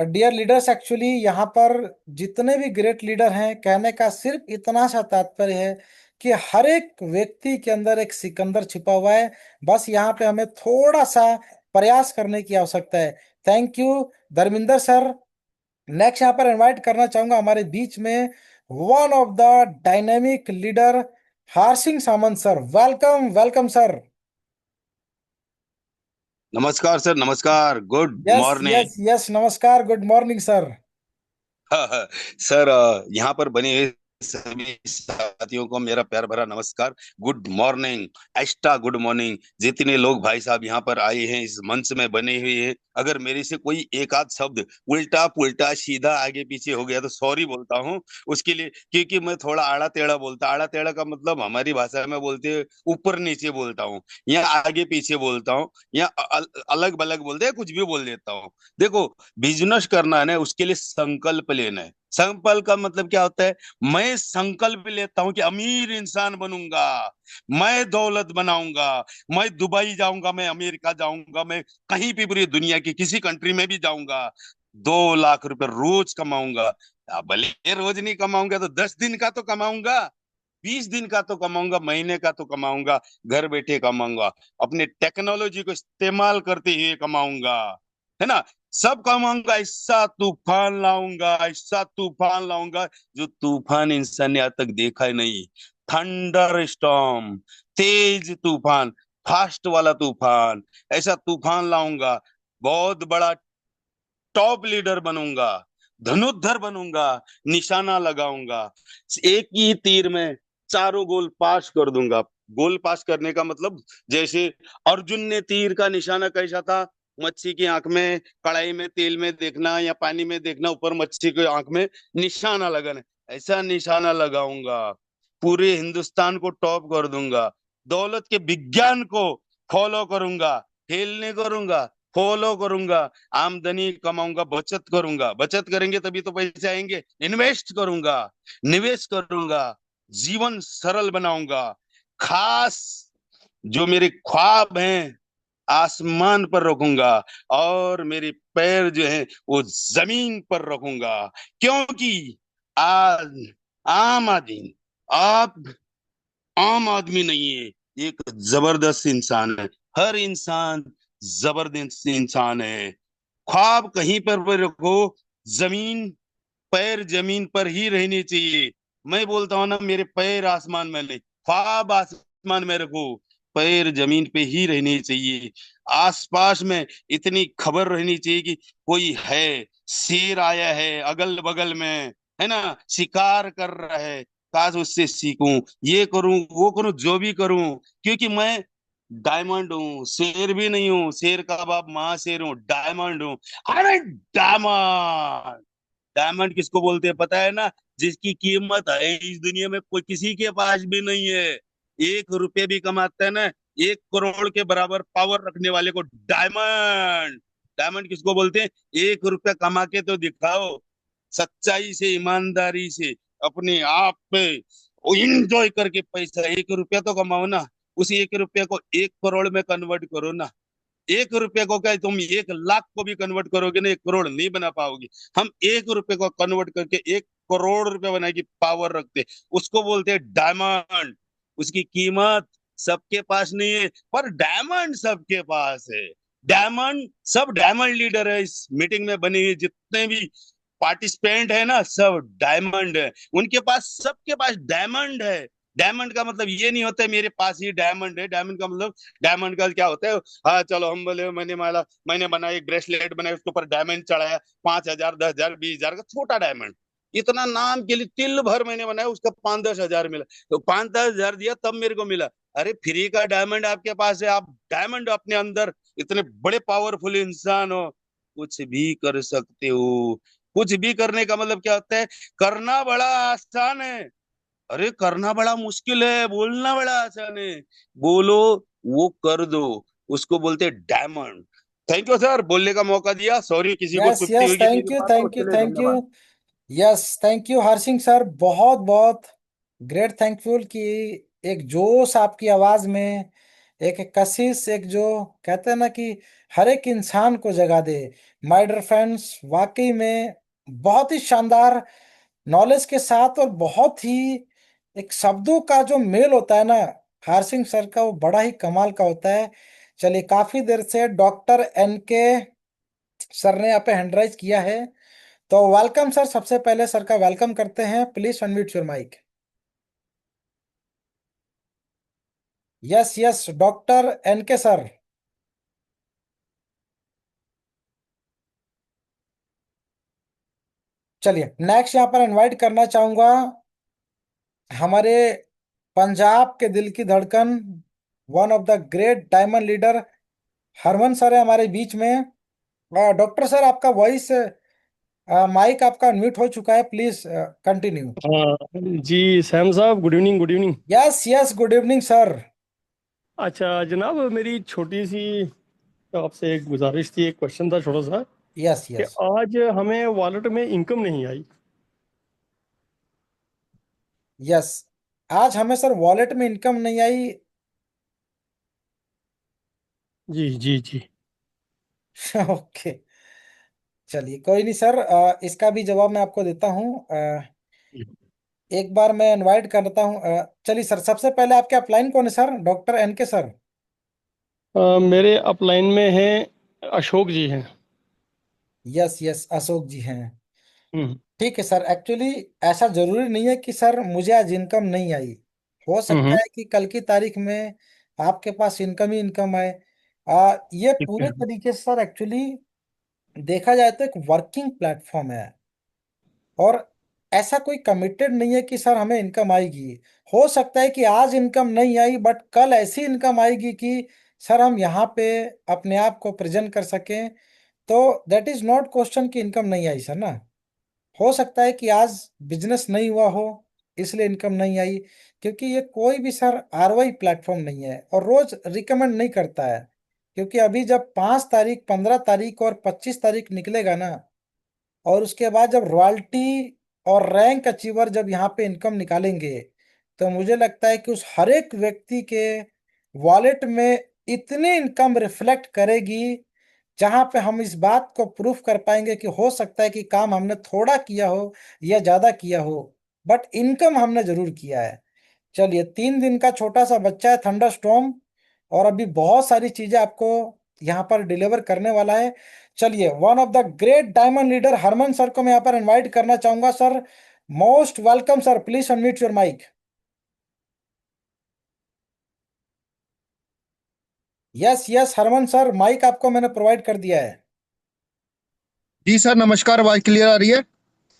डियर लीडर्स, एक्चुअली यहाँ पर जितने भी ग्रेट लीडर हैं, कहने का सिर्फ इतना सा तात्पर्य है कि हर एक व्यक्ति के अंदर एक सिकंदर छिपा हुआ है। बस यहाँ पे हमें थोड़ा सा प्रयास करने की आवश्यकता है। Thank you Dharminder sir. Next यहाँ पर इनवाइट करना चाहूंगा हमारे बीच में one of the dynamic leader, Harsingh Samant sir. Welcome welcome sir. नमस्कार सर, नमस्कार, good yes morning. Yes yes, नमस्कार, गुड मॉर्निंग सर। सर, यहाँ पर बने हुए सभी साथियों को मेरा प्यार भरा नमस्कार। Good morning, extra good morning. जितने लोग भाई साहब यहाँ पर आए हैं, इस मंच में बने हुए हैं, अगर मेरे से कोई एक आध शब्द उल्टा पुल्टा सीधा आगे पीछे हो गया तो सॉरी बोलता हूँ उसके लिए, क्योंकि मैं थोड़ा आड़ा टेढ़ा बोलता। आड़ा टेढ़ा का मतलब हमारी भाषा में बोलते हैं ऊपर नीचे बोलता हूँ, या आगे पीछे बोलता हूँ, या अलग बलग बोलते हैं, कुछ भी बोल देता हूँ। देखो, बिजनेस करना है ना, उसके लिए संकल्प लेना है। संकल्प का मतलब क्या होता है? मैं संकल्प लेता हूं कि अमीर इंसान बनूंगा, मैं दौलत बनाऊंगा, मैं दुबई जाऊंगा, मैं अमेरिका जाऊंगा, मैं कहीं भी पूरी दुनिया की किसी कंट्री में भी जाऊंगा, 2 लाख रुपए रोज कमाऊंगा। अब भले रोज नहीं कमाऊंगा तो 10 दिन का तो कमाऊंगा, 20 दिन का तो कमाऊंगा, महीने का तो कमाऊंगा, घर बैठे कमाऊंगा, अपने टेक्नोलॉजी को इस्तेमाल करते हुए कमाऊंगा, है ना। सब कमाऊंगा, ऐसा तूफान लाऊंगा, ऐसा तूफान लाऊंगा जो तूफान इंसान ने आज तक देखा ही नहीं। थंडर स्टॉर्म, तेज तूफान, फास्ट वाला तूफान, ऐसा तूफान लाऊंगा। बहुत बड़ा टॉप लीडर बनूंगा, धनुर्धर बनूंगा, निशाना लगाऊंगा, एक ही तीर में चारों गोल पास कर दूंगा। गोल पास करने का मतलब, जैसे अर्जुन ने तीर का निशाना कैसा था? मच्छी की आंख में, कढ़ाई में तेल में देखना या पानी में देखना, ऊपर मच्छी की आंख में निशाना लगाना, ऐसा निशाना लगाऊंगा। पूरे हिंदुस्तान को टॉप कर दूंगा। दौलत के विज्ञान को फॉलो करूंगा, फेल नहीं करूंगा, फॉलो करूंगा, आमदनी कमाऊंगा, बचत करूंगा, बचत करेंगे तभी तो पैसे आएंगे, इन्वेस्ट करूंगा, निवेश करूंगा, जीवन सरल बनाऊंगा, खास जो मेरे ख्वाब हैं आसमान पर रखूंगा, और मेरे पैर जो हैं वो जमीन पर रखूंगा, क्योंकि आज आम आदमी, आप आम आदमी नहीं है, एक जबरदस्त इंसान है। हर इंसान जबरदस्त इंसान है। ख्वाब कहीं पर भी रखो, जमीन, पैर जमीन पर ही रहनी चाहिए। मैं बोलता हूं ना, मेरे पैर आसमान में नहीं, ख्वाब आसमान में रखो, पैर जमीन पे ही रहने चाहिए। आसपास में इतनी खबर रहनी चाहिए कि कोई है, शेर आया है अगल बगल में, है ना, शिकार कर रहा है, काश उससे सीखूं, ये करूं वो करूं, जो भी करूं, क्योंकि मैं डायमंड हूँ, शेर भी नहीं हूँ, शेर का बाप महाशेर हूँ, डायमंड हूँ। अरे डायमंड, डायमंड किसको बोलते हैं पता है ना? जिसकी कीमत है इस दुनिया में कोई किसी के पास भी नहीं है। 1 रुपये भी कमाता है ना, 1 करोड़ के बराबर पावर रखने वाले को डायमंड, डायमंड किसको बोलते हैं? 1 रुपया कमा के तो दिखाओ, सच्चाई से, ईमानदारी से, अपने आप पे इंजॉय करके पैसा 1 रुपया तो कमाओ ना। उस 1 रुपये को 1 करोड़ में कन्वर्ट करो ना। 1 रुपये को क्या, तुम 1 लाख को भी कन्वर्ट करोगे ना, 1 करोड़ नहीं बना पाओगे। हम 1 रुपये को कन्वर्ट करके 1 करोड़ रुपए बनाने की पावर रखते, उसको बोलते हैं डायमंड। उसकी कीमत सबके पास नहीं है, पर डायमंड सबके पास है। डायमंड, सब डायमंड लीडर है इस मीटिंग में बने हुए जितने भी पार्टिसिपेंट है ना, सब डायमंड है, उनके पास, सबके पास डायमंड है। डायमंड का मतलब ये नहीं होता है मेरे पास ही डायमंड है, डायमंड का मतलब, डायमंड का क्या होता है, हाँ चलो हम बोले मैंने बनाया एक ब्रेसलेट बनाया, उसके ऊपर डायमंड चढ़ाया, 5,000, 10,000, 20,000 का छोटा डायमंड, इतना नाम के लिए तिल भर मैंने बनाया, उसका 5-10 हजार मिला, तो 5-10 हजार दिया तब मेरे को मिला। अरे फ्री का डायमंड आपके पास है, आप डायमंड अपने अंदर, इतने बड़े पावरफुल इंसान हो, कुछ भी कर सकते हो। कुछ भी करने का मतलब क्या होता है? करना बड़ा आसान है, अरे करना बड़ा मुश्किल है, बोलना बड़ा आसान है। बोलो, वो कर दो, उसको बोलते हैं डायमंड। थैंक यू सर, बोलने का मौका दिया, सॉरी किसी को यस चुपती यस, हुई किसी थैंक की यू बात हो, थैंक यू चलिए थैंक यू। धन्यवाद। यस, थैंक यू हर्षिंग सर, बहुत बहुत ग्रेट थैंकफुल कि एक जोश आपकी आवाज में, एक कशिश, एक जो कहते हैं ना कि हर एक इंसान को जगा दे। माय डियर फ्रेंड्स, वाकई में बहुत ही शानदार नॉलेज के साथ, और बहुत ही एक शब्दों का जो मेल होता है ना हर्षिंग सर का, वो बड़ा ही कमाल का होता है। चलिए, काफी देर से डॉक्टर एन के सर ने यहाँ पे हैंड राइज किया है, तो वेलकम सर, सबसे पहले सर का वेलकम करते हैं। Please unmute your mic. Yes yes, doctor N K sir. चलिए, नेक्स्ट यहाँ पर इनवाइट करना चाहूंगा हमारे पंजाब के दिल की धड़कन, one of the great diamond leader, Harman sir है हमारे बीच में। डॉक्टर सर, आपका वॉइस, माइक आपका अनम्यूट हो चुका है, प्लीज कंटिन्यू। हाँ जी, सैम साहब, good evening, good evening. Yes yes, good evening sir. अच्छा जनाब, मेरी छोटी सी आपसे एक गुजारिश थी, एक क्वेश्चन था छोटा सा, यस कि यस आज हमें वॉलेट में इनकम नहीं आई। यस, आज हमें सर वॉलेट में इनकम नहीं आई। जी जी जी। ओके, चलिए कोई नहीं सर, इसका भी जवाब मैं आपको देता हूँ। एक बार मैं इनवाइट करता हूँ। चलिए सर, सबसे पहले आपके अपलाइन कौन है sir? Doctor N K sir. मेरे अपलाइन में हैं, अशोक जी हैं। यस यस, अशोक जी हैं। हम्म ठीक है सर, एक्चुअली ऐसा जरूरी नहीं है कि सर मुझे आज इनकम नहीं आई। हो सकता हम्म। है कि कल की तारीख में आपके पास इनकम ही इनकम आए। ये ठीक पूरे है। तरीके से सर एक्चुअली देखा जाए तो एक वर्किंग प्लेटफॉर्म है, और ऐसा कोई कमिटेड नहीं है कि सर हमें इनकम आएगी। हो सकता है कि आज इनकम नहीं आई, बट कल ऐसी इनकम आएगी कि सर हम यहाँ पे अपने आप को प्रेजेंट कर सकें। तो दैट इज नॉट क्वेश्चन कि इनकम नहीं आई सर ना। हो सकता है कि आज बिजनेस नहीं हुआ हो, इसलिए इनकम नहीं आई, क्योंकि ये कोई भी सर आरओआई प्लेटफॉर्म नहीं है और रोज रिकमेंड नहीं करता है क्योंकि अभी जब 5 तारीख, 15 तारीख और 25 तारीख निकलेगा ना, और उसके बाद जब रॉयल्टी और रैंक अचीवर जब यहाँ पे इनकम निकालेंगे, तो मुझे लगता है कि उस हर एक व्यक्ति के वॉलेट में इतनी इनकम रिफ्लेक्ट करेगी, जहां पे हम इस बात को प्रूफ कर पाएंगे कि हो सकता है कि काम हमने थोड़ा किया हो या ज्यादा किया हो, बट इनकम हमने जरूर किया है। चलिए, 3 दिन का छोटा सा बच्चा है थंडर स्टॉर्म, और अभी बहुत सारी चीजें आपको यहाँ पर डिलीवर करने वाला है। चलिए, one of the great diamond leader Harman sir को मैं यहाँ पर इनवाइट करना चाहूंगा। Sir, most welcome sir, please unmute your mic. Yes yes Harman sir, mic आपको मैंने प्रोवाइड कर दिया है। जी सर, नमस्कार। आवाज क्लियर आ रही है?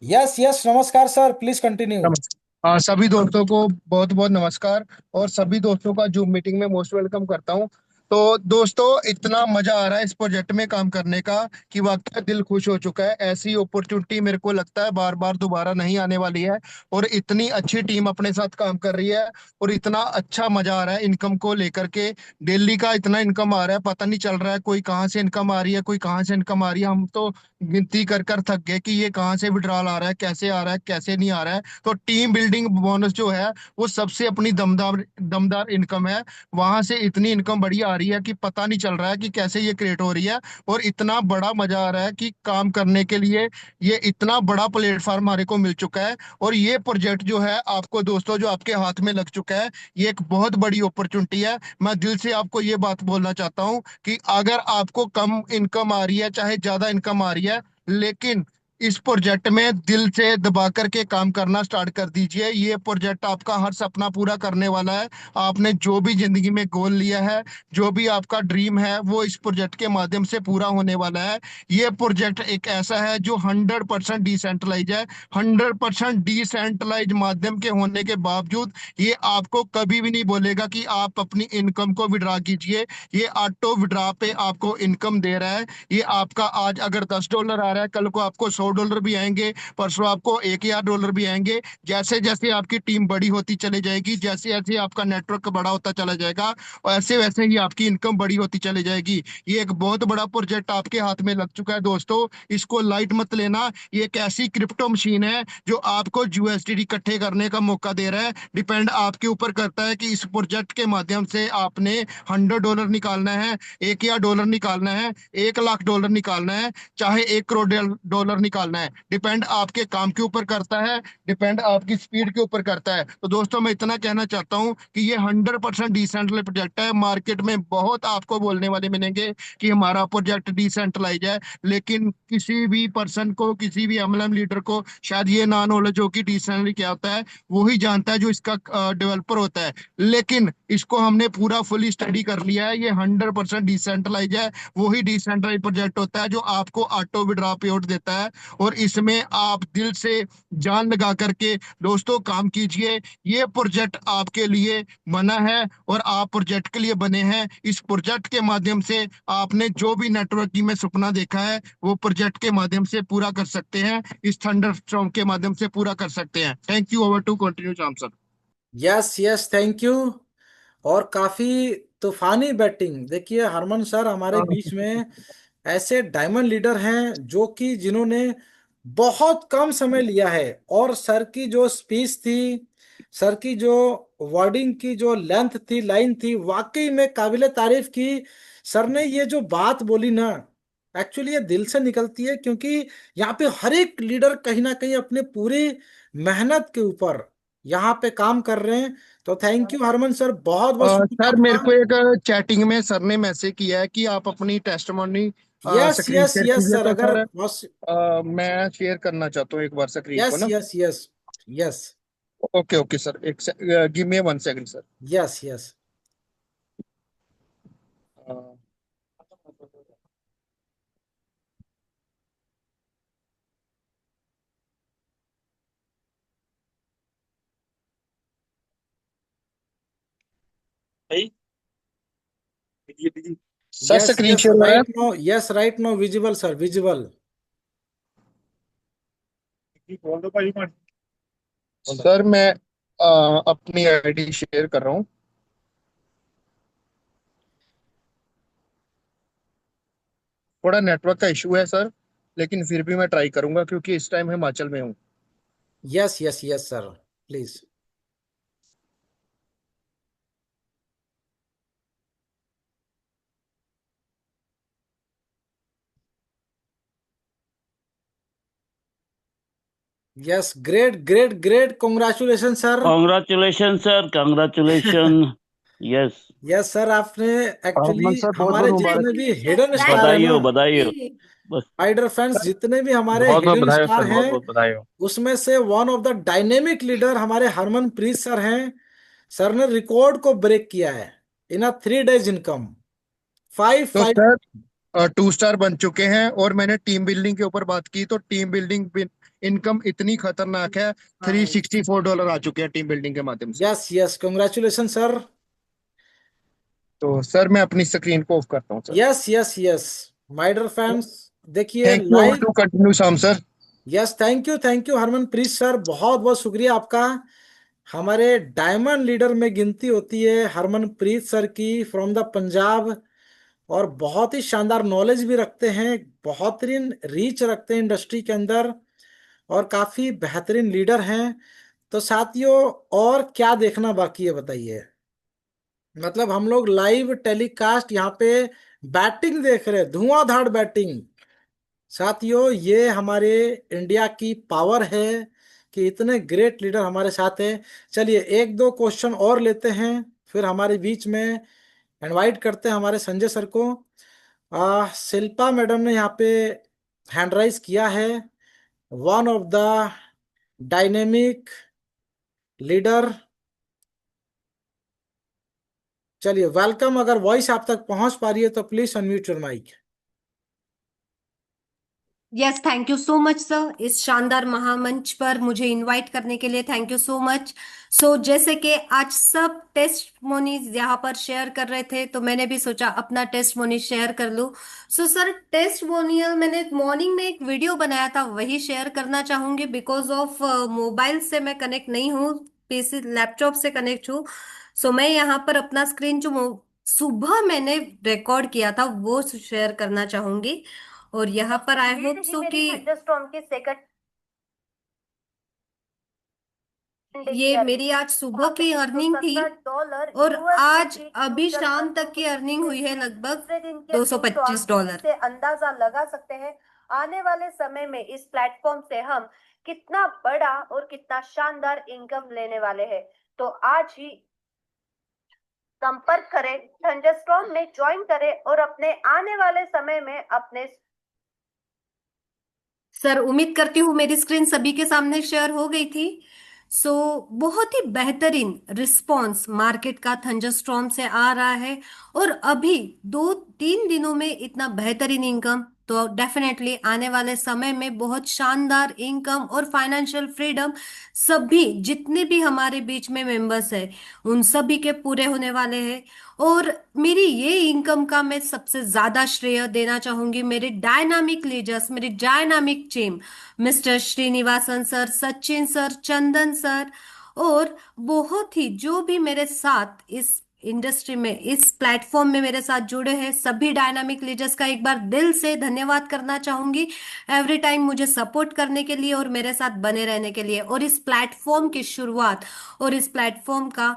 यस यस, नमस्कार सर, प्लीज कंटिन्यू। नमस्कार। हाँ, सभी दोस्तों को बहुत बहुत नमस्कार, और सभी दोस्तों का जूम मीटिंग में मोस्ट वेलकम करता हूँ। तो दोस्तों, इतना मजा आ रहा है इस प्रोजेक्ट में काम करने का कि वाकई दिल खुश हो चुका है। ऐसी अपॉर्चुनिटी मेरे को लगता है बार बार दोबारा नहीं आने वाली है, और इतनी अच्छी टीम अपने साथ काम कर रही है, और इतना अच्छा मजा आ रहा है इनकम को लेकर के। डेली का इतना इनकम आ रहा है, पता नहीं चल रहा है कोई कहाँ से इनकम आ रही है, कोई कहाँ से इनकम आ रही है। हम तो गिनती कर कर थक गए कि ये कहाँ से विड्रॉल आ रहा है, कैसे आ रहा है, कैसे नहीं आ रहा है। तो टीम बिल्डिंग बोनस जो है वो सबसे अपनी दमदार दमदार इनकम है। वहां से इतनी इनकम बड़ी आ रही है कि पता नहीं चल रहा है कि कैसे ये क्रिएट हो रही है, और इतना बड़ा मजा आ रहा है कि काम करने के लिए ये इतना बड़ा प्लेटफॉर्म हमारे को मिल चुका है। और ये प्रोजेक्ट जो है आपको दोस्तों, जो आपके हाथ में लग चुका है, ये एक बहुत बड़ी अपॉर्चुनिटी है। मैं दिल से आपको ये बात बोलना चाहता हूँ कि अगर आपको कम इनकम आ रही है चाहे ज्यादा इनकम आ रही है, लेकिन इस प्रोजेक्ट में दिल से दबा करके काम करना स्टार्ट कर दीजिए। ये प्रोजेक्ट आपका हर सपना पूरा करने वाला है। आपने जो भी जिंदगी में गोल लिया है, जो भी आपका ड्रीम है, वो इस प्रोजेक्ट के माध्यम से पूरा होने वाला है। ये प्रोजेक्ट एक ऐसा है जो 100% डिसेंट्रलाइज है। 100% डिसेंट्रलाइज माध्यम के होने के बावजूद ये आपको कभी भी नहीं बोलेगा कि आप अपनी इनकम को विड्रा कीजिए। ये ऑटो विड्रा पे आपको इनकम दे रहा है। ये आपका आज अगर $10 आ रहा है, कल को आपको $100 भी आएंगे, परसों आपको $1000 भी आएंगे। जैसे जैसे आपकी टीम बड़ी होती चली जाएगी, जैसे जैसे आपका नेटवर्क बड़ा होता चला जाएगा, वैसे वैसे ही आपकी इनकम बड़ी होती चली जाएगी। ये एक बहुत बड़ा प्रोजेक्ट आपके हाथ में लग चुका है दोस्तों, इसको लाइट मत लेना। ये एक ऐसी क्रिप्टो मशीन है जो आपको यूएसडीटी इकट्ठे करने का मौका दे रहा है। डिपेंड आपके ऊपर करता है कि इस प्रोजेक्ट के माध्यम से आपने $100 निकालना है, $1000 निकालना है, $1,00,000 निकालना है, चाहे $1 करोड़ निकालना है। डिपेंड आपके काम के ऊपर करता है, डिपेंड आपकी स्पीड के ऊपर करता है। तो दोस्तों, मैं इतना कहना चाहता हूँ कि ये 100% डिसेंट्रलाइज प्रोजेक्ट है। मार्केट में बहुत आपको बोलने वाले मिलेंगे कि हमारा प्रोजेक्ट डिसेंट्रलाइज है, लेकिन किसी भी पर्सन को, किसी भी एमएलएम लीडर को शायद ये ना नॉलेज हो कि डिसेंट्रलाइज क्या होता है। वो ही जानता है जो इसका डेवलपर होता है। लेकिन इसको हमने पूरा फुली स्टडी कर लिया है। ये 100% डिसेंट्रलाइज है। वही डिसेंट्रलाइज प्रोजेक्ट होता है जो आपको ऑटो विड्रॉ पे आउट देता है, और इसमें आप दिल से जान लगा करके दोस्तों काम कीजिए। ये प्रोजेक्ट आपके लिए बना है, और आप प्रोजेक्ट के लिए बने हैं। इस प्रोजेक्ट के माध्यम से आपने जो भी नेटवर्किंग में सपना देखा है, वो प्रोजेक्ट के माध्यम से पूरा कर सकते हैं। इस थंडर स्टॉर्म के माध्यम से पूरा कर सकते हैं। Thank you. Over to continue Shyam sir. Yes yes, thank you. और काफी तूफानी बैटिंग, देखिए हरमन सर हमारे बीच में ऐसे डायमंड लीडर हैं जो कि जिन्होंने बहुत कम समय लिया है, और सर की जो स्पीच थी, सर की जो वर्डिंग की जो लेंथ थी, लाइन थी, वाकई में काबिले तारीफ की। सर ने ये जो बात बोली ना, एक्चुअली ये दिल से निकलती है, क्योंकि यहाँ पे हर एक लीडर कहीं ना कहीं अपने पूरी मेहनत के ऊपर यहाँ पे काम कर रहे हैं। तो थैंक यू हरमन सर, बहुत बहुत शुक्रिया सर, मेरे आपका। को एक चैटिंग में सर ने मैसेज किया है कि आप अपनी testimony yes screen yes share yes कीजिए। सर, तो अगर सर, बस। मैं शेयर करना चाहता हूँ एक बार स्क्रीन को यस ना। Yes yes yes okay okay sir, एक give me 1 second sir. Yes yes. Sir, yes screen yes share हो रहा है? Right no, yes right no, visible sir, visible. Sir, मैं अपनी आईडी शेयर कर रहा हूँ। थोड़ा नेटवर्क का इशू है सर, लेकिन फिर भी मैं ट्राई करूंगा क्योंकि इस टाइम हिमाचल में हूँ। Yes yes yes sir, please. Yes, great great great, congratulation sir. Congratulation sir, congratulation. Yes, yes sir, आपने एक्चुअली हरमन सर बहुत हमारे बहुत मुबारक। जितने भी हिडन स्टार है बधाई ना, हो, बधाई हो। बस। स्पाइडर फैंस सर जितने भी हमारे बहुत बहुत हिडन बधाई हो स्टार सर, हैं, बहुत बहुत बधाई हो। उसमें से one of the dynamic leader हमारे हरमनप्रीत सर हैं। सर ने रिकॉर्ड को ब्रेक किया है इन अ 3 days इनकम, फाइव तो फाइव। सर 2 स्टार बन चुके हैं, और मैंने टीम बिल्डिंग के ऊपर बात की तो टीम बिल्डिंग इनकम इतनी खतरनाक है, $364 आ चुके हैं टीम बिल्डिंग के माध्यम से। Yes yes, congratulation sir. तो सर मैं अपनी स्क्रीन को ऑफ करता हूँ sir. Yes yes yes, my dear fans, देखिए thank you, over live. To continue Shyam sir. Yes, thank you Harmanpreet sir, बहुत बहुत शुक्रिया आपका। हमारे डायमंड लीडर में गिनती होती है हरमनप्रीत सर की, फ्रॉम द पंजाब। और बहुत ही शानदार नॉलेज भी रखते हैं, बेहतरीन रीच रखते हैं इंडस्ट्री के अंदर, और काफी बेहतरीन लीडर हैं। तो साथियों, और क्या देखना बाकी है बताइए। मतलब हम लोग लाइव टेलीकास्ट यहाँ पे बैटिंग देख रहे हैं, धुआंधार बैटिंग। साथियों, ये हमारे इंडिया की पावर है कि इतने ग्रेट लीडर हमारे साथ हैं। चलिए एक दो क्वेश्चन और लेते हैं, फिर हमारे बीच में इनवाइट करते हैं हमारे संजय सर को। शिल्पा मैडम ने यहाँ पे हैंड राइज किया है, one of the dynamic leader. चलिए वेलकम, अगर वॉइस आप तक पहुंच पा रही है तो please unmute your mic. Yes, thank you so much sir, इस शानदार महामंच पर मुझे इनवाइट करने के लिए thank you so much. So जैसे कि आज सब टेस्टमोनीज यहाँ पर शेयर कर रहे थे, तो मैंने भी सोचा अपना टेस्टमोनी शेयर कर लूँ। सो सर, टेस्टमोनियल मैंने मॉर्निंग में एक वीडियो बनाया था, वही शेयर करना चाहूंगी। बिकॉज ऑफ मोबाइल से मैं कनेक्ट नहीं हूँ, पीसी लैपटॉप से कनेक्ट हूँ। सो मैं यहाँ पर अपना स्क्रीन जो सुबह मैंने रिकॉर्ड किया था वो शेयर करना चाहूंगी। और यहाँ पर आई होप सो कि ये मेरी आज सुबह की अर्निंग थी, और आज अभी शाम तक की अर्निंग हुई है लगभग $225 से अंदाजा लगा सकते हैं आने वाले समय में इस प्लेटफॉर्म से हम कितना बड़ा और कितना शानदार इनकम लेने वाले हैं। तो आज ही संपर्क करें, थंडरस्टॉर्म में ज्वाइन करें और अपने आने वाले समय में अपने। सर उम्मीद करती हूँ मेरी स्क्रीन सभी के सामने शेयर हो गई थी। सो बहुत ही बेहतरीन रिस्पॉन्स मार्केट का थंडरस्टॉर्म से आ रहा है, और अभी 2-3 दिनों में इतना बेहतरीन इनकम, तो डेफिनेटली आने वाले समय में बहुत शानदार इनकम और फाइनेंशियल फ्रीडम सभी जितने भी हमारे बीच में मेंबर्स हैं उन सभी के पूरे होने वाले हैं। और मेरी ये इनकम का मैं सबसे ज्यादा श्रेय देना चाहूंगी मेरे डायनामिक लीडर्स, मेरी dynamic team, mister Srinivasan sir, Sachin sir, Chandan sir, और बहुत ही जो भी मेरे साथ इस इंडस्ट्री में, इस प्लेटफॉर्म में मेरे साथ जुड़े हैं, सभी डायनामिक लीडर्स का एक बार दिल से धन्यवाद करना चाहूंगी, एवरी टाइम मुझे सपोर्ट करने के लिए और मेरे साथ बने रहने के लिए। और इस प्लेटफॉर्म की शुरुआत और इस प्लेटफॉर्म का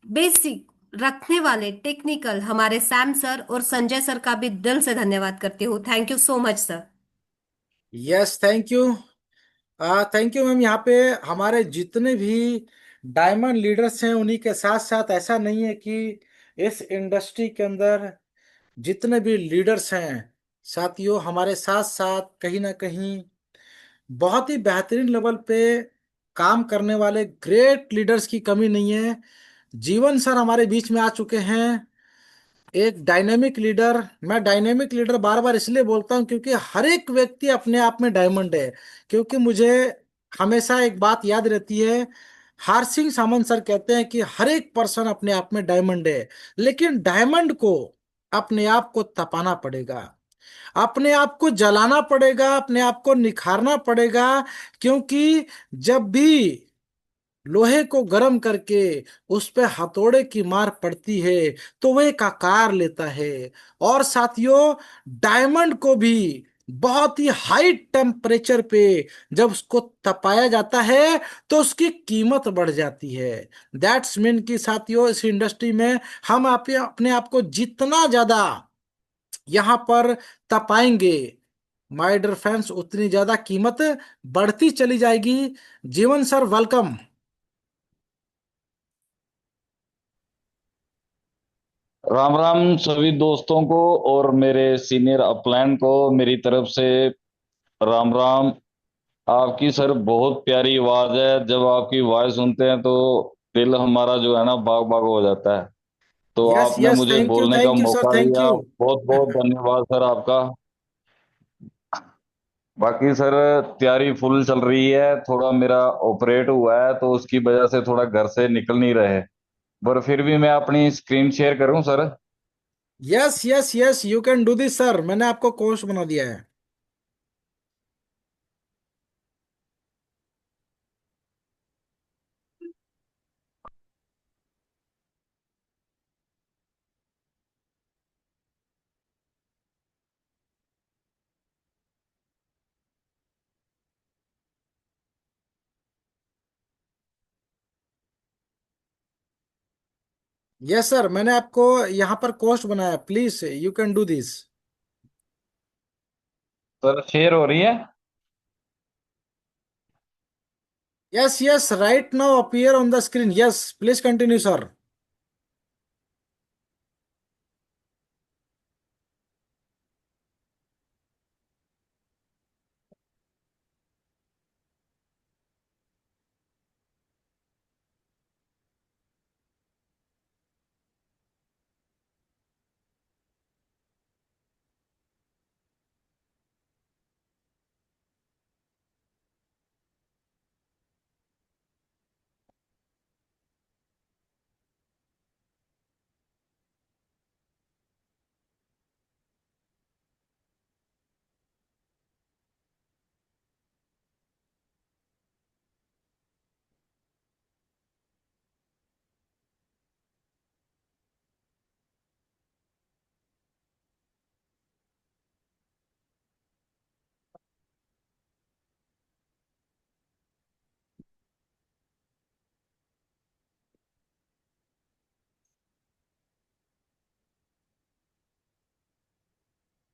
बेसिक रखने वाले टेक्निकल हमारे सैम सर और संजय सर का भी दिल से धन्यवाद करती हूँ। Thank you so much sir. Yes, thank you. Thank you ma'am. यहाँ पे हमारे जितने भी डायमंड लीडर्स हैं उन्हीं के साथ साथ, ऐसा नहीं है कि इस इंडस्ट्री के अंदर जितने भी लीडर्स हैं साथियों, हमारे साथ साथ कहीं ना कहीं बहुत ही बेहतरीन लेवल पे काम करने वाले ग्रेट लीडर्स की कमी नहीं है। जीवन सर हमारे बीच में आ चुके हैं, एक डायनेमिक लीडर। मैं डायनेमिक लीडर बार बार इसलिए बोलता हूं क्योंकि हर एक व्यक्ति अपने आप में डायमंड है। क्योंकि मुझे हमेशा एक बात याद रहती है, हार सिंह सामंत सर कहते हैं कि हर एक पर्सन अपने आप में डायमंड है, लेकिन डायमंड को अपने आप को तपाना पड़ेगा, अपने आप को जलाना पड़ेगा, अपने आप को निखारना पड़ेगा। क्योंकि जब भी लोहे को गर्म करके उस पे हथौड़े की मार पड़ती है तो वह एक आकार लेता है। और साथियों, डायमंड को भी बहुत ही हाई टेम्परेचर पे जब उसको तपाया जाता है तो उसकी कीमत बढ़ जाती है। दैट्स मीन कि साथियों, इस इंडस्ट्री में हम आप अपने आप को जितना ज्यादा यहाँ पर तपाएंगे, माय डियर फ्रेंड्स, उतनी ज्यादा कीमत बढ़ती चली जाएगी। जीवन सर, वेलकम। राम राम सभी दोस्तों को और मेरे सीनियर अपलाइन को मेरी तरफ से राम राम। आपकी सर बहुत प्यारी आवाज है। जब आपकी आवाज सुनते हैं तो दिल हमारा जो है ना बाग बाग हो जाता है। तो यस आपने यस, मुझे बोलने का थैंक यू सर, मौका थैंक दिया, यू। बहुत बहुत धन्यवाद सर आपका। बाकी सर तैयारी फुल चल रही है। थोड़ा मेरा ऑपरेट हुआ है तो उसकी वजह से थोड़ा घर से निकल नहीं रहे, पर फिर भी मैं अपनी स्क्रीन शेयर करूं sir. Yes yes yes, you can do this sir, मैंने आपको कोच बना दिया है। यस सर, मैंने आपको यहाँ पर कोच बनाया, please you can do this. Sir share हो रही है। Yes yes, right now appear on the screen, yes please continue sir.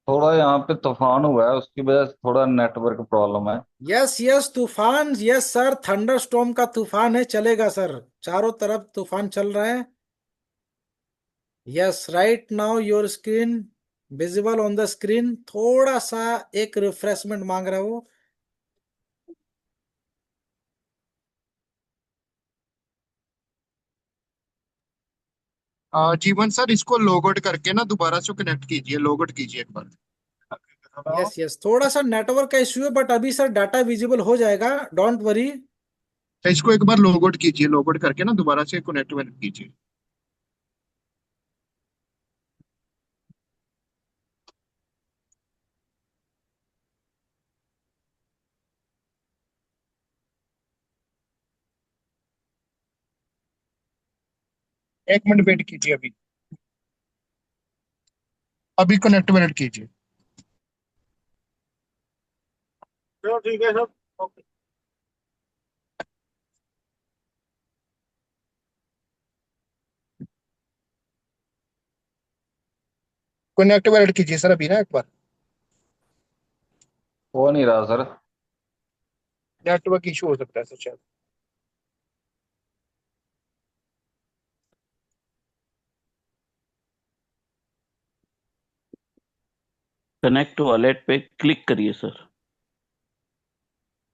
थोड़ा यहाँ पे तूफान हुआ है, उसकी वजह से थोड़ा नेटवर्क प्रॉब्लम है। यस यस, तूफान, यस सर, थंडर स्टॉर्म का तूफान है, चलेगा सर, चारों तरफ तूफान चल रहा है। Yes, right now your screen visible on the screen, थोड़ा सा एक रिफ्रेशमेंट मांग रहा है वो। जीवन सर, इसको लॉग आउट करके ना दोबारा से कनेक्ट कीजिए, लॉग आउट कीजिए एक बार। यस यस, थोड़ा सा नेटवर्क का इश्यू है बट अभी सर डाटा विजिबल हो जाएगा, डोंट वरी। तो इसको एक बार लॉग आउट कीजिए, लॉग आउट करके ना दोबारा से कनेक्ट कीजिए। एक मिनट वेट कीजिए, अभी अभी कनेक्ट कीजिए। चलो ठीक है सर, ओके। कनेक्ट कीजिए सर अभी ना एक बार। हो नहीं रहा सर। नेटवर्क इशू हो सकता है सर शायद। कनेक्ट वॉलेट पे क्लिक करिए सर।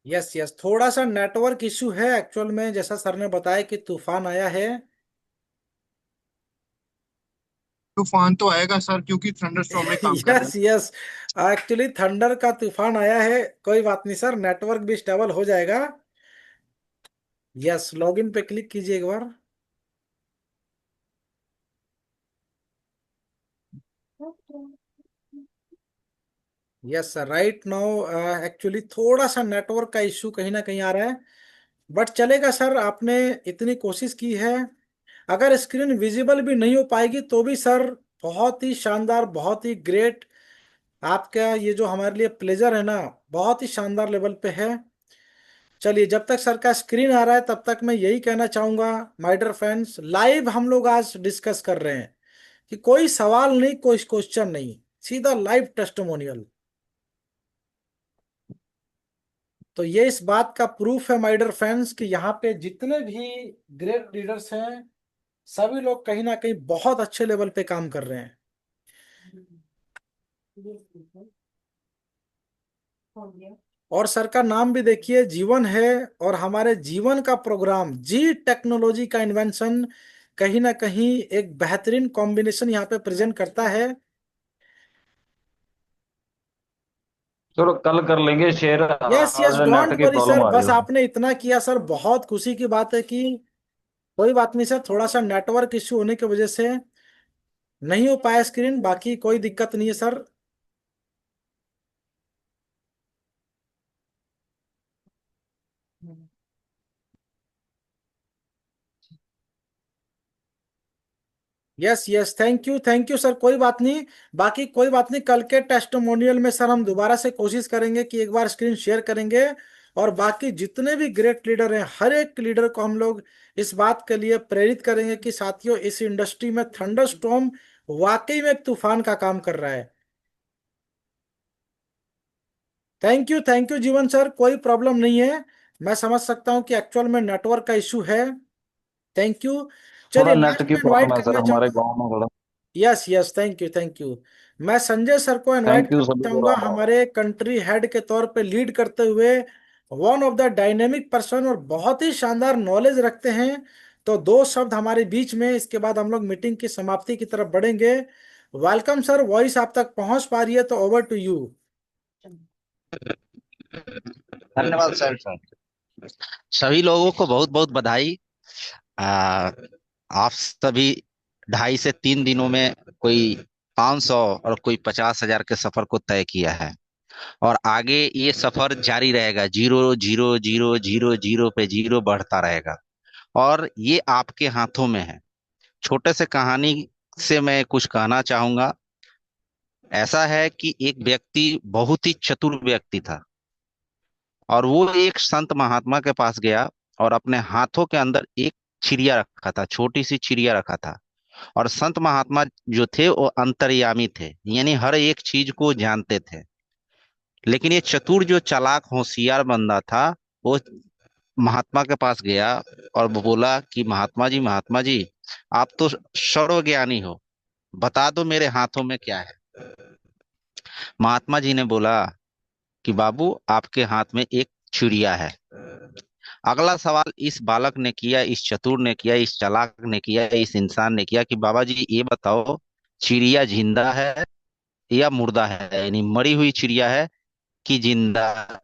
यस यस, थोड़ा सा नेटवर्क इश्यू है एक्चुअल में, जैसा सर ने बताया कि तूफान आया है। तूफान तो आएगा सर, क्योंकि थंडरस्टॉर्म में काम कर रहे यस यस, एक्चुअली थंडर का तूफान आया है, कोई बात नहीं सर, नेटवर्क भी स्टेबल हो जाएगा। यस, लॉगिन पे क्लिक कीजिए एक बार। Yes sir, right now actually थोड़ा सा नेटवर्क का इश्यू कहीं ना कहीं आ रहा है, बट चलेगा सर, आपने इतनी कोशिश की है। अगर स्क्रीन विजिबल भी नहीं हो पाएगी तो भी सर बहुत ही शानदार, बहुत ही ग्रेट। आपका ये जो हमारे लिए प्लेजर है ना, बहुत ही शानदार लेवल पे है। चलिए, जब तक सर का स्क्रीन आ रहा है तब तक मैं यही कहना चाहूंगा, माय डियर फ्रेंड्स, लाइव हम लोग आज डिस्कस कर रहे हैं कि कोई सवाल नहीं, कोई क्वेश्चन नहीं, सीधा लाइव टेस्टिमोनियल। तो ये इस बात का प्रूफ है माय डियर फ्रेंड्स कि यहाँ पे जितने भी ग्रेट लीडर्स हैं, सभी लोग कहीं ना कहीं बहुत अच्छे लेवल पे काम कर रहे हैं। और सर का नाम भी देखिए, जीवन है, और हमारे जीवन का प्रोग्राम जी टेक्नोलॉजी का इन्वेंशन कहीं ना कहीं एक बेहतरीन कॉम्बिनेशन यहाँ पे प्रेजेंट करता है। चलो कल कर लेंगे शेयर, यस यस, आज नेट डोंट की वरी सर, प्रॉब्लम आ रही बस है। आपने इतना किया सर, बहुत खुशी की बात है कि कोई बात नहीं सर, थोड़ा सा नेटवर्क इश्यू होने की वजह से नहीं हो पाया स्क्रीन, बाकी कोई दिक्कत नहीं है sir. Yes yes, thank you sir, कोई बात नहीं। बाकी कोई बात नहीं, कल के टेस्टिमोनियल में सर हम दोबारा से कोशिश करेंगे कि एक बार स्क्रीन शेयर करेंगे। और बाकी जितने भी ग्रेट लीडर हैं, हर एक लीडर को हम लोग इस बात के लिए प्रेरित करेंगे कि साथियों, इस इंडस्ट्री में थंडर स्टॉर्म वाकई में एक तूफान का काम कर रहा है। थैंक यू जीवन सर, कोई प्रॉब्लम नहीं है। मैं समझ सकता हूँ कि एक्चुअल में नेटवर्क का इशू है। Thank you. थोड़ा चलिए, नेट लास्ट की में इनवाइट प्रॉब्लम है सर करना हमारे चाहूंगा। गांव में थोड़ा। Yes yes, thank you. मैं संजय सर को इनवाइट थैंक यू करना सभी को, चाहूंगा, राम राम। हमारे कंट्री हेड के तौर पे लीड करते हुए, one of the dynamic person, और बहुत ही शानदार नॉलेज रखते हैं। तो दो शब्द हमारे बीच में, इसके बाद हम लोग मीटिंग की समाप्ति की तरफ बढ़ेंगे। वेलकम सर, वॉइस आप तक पहुंच पा रही है तो ओवर टू यू। धन्यवाद सर। सभी लोगों को बहुत बहुत बधाई। आ, आप सभी 2.5 से 3 दिनों में कोई 500 और कोई 50,000 के सफर को तय किया है, और आगे ये सफर जारी रहेगा, 0 0 0 0 0 पे जीरो बढ़ता रहेगा। और ये आपके हाथों में है। छोटे से कहानी से मैं कुछ कहना चाहूंगा। ऐसा है कि एक व्यक्ति बहुत ही चतुर व्यक्ति था, और वो एक संत महात्मा के पास गया और अपने हाथों के अंदर एक चिड़िया रखा था, छोटी सी चिड़िया रखा था। और संत महात्मा जो थे वो अंतर्यामी थे, यानी हर एक चीज को जानते थे। लेकिन ये चतुर जो चालाक होशियार बंदा था, वो महात्मा के पास गया और वो बोला कि महात्मा जी, आप तो सर्वज्ञानी हो, बता दो मेरे हाथों में क्या है। महात्मा जी ने बोला कि बाबू, आपके हाथ में एक चिड़िया है। अगला सवाल इस बालक ने किया, इस चतुर ने किया, इस चालाक ने किया, इस इंसान ने किया कि बाबा जी ये बताओ, चिड़िया जिंदा है या मुर्दा है, यानी मरी हुई चिड़िया है कि जिंदा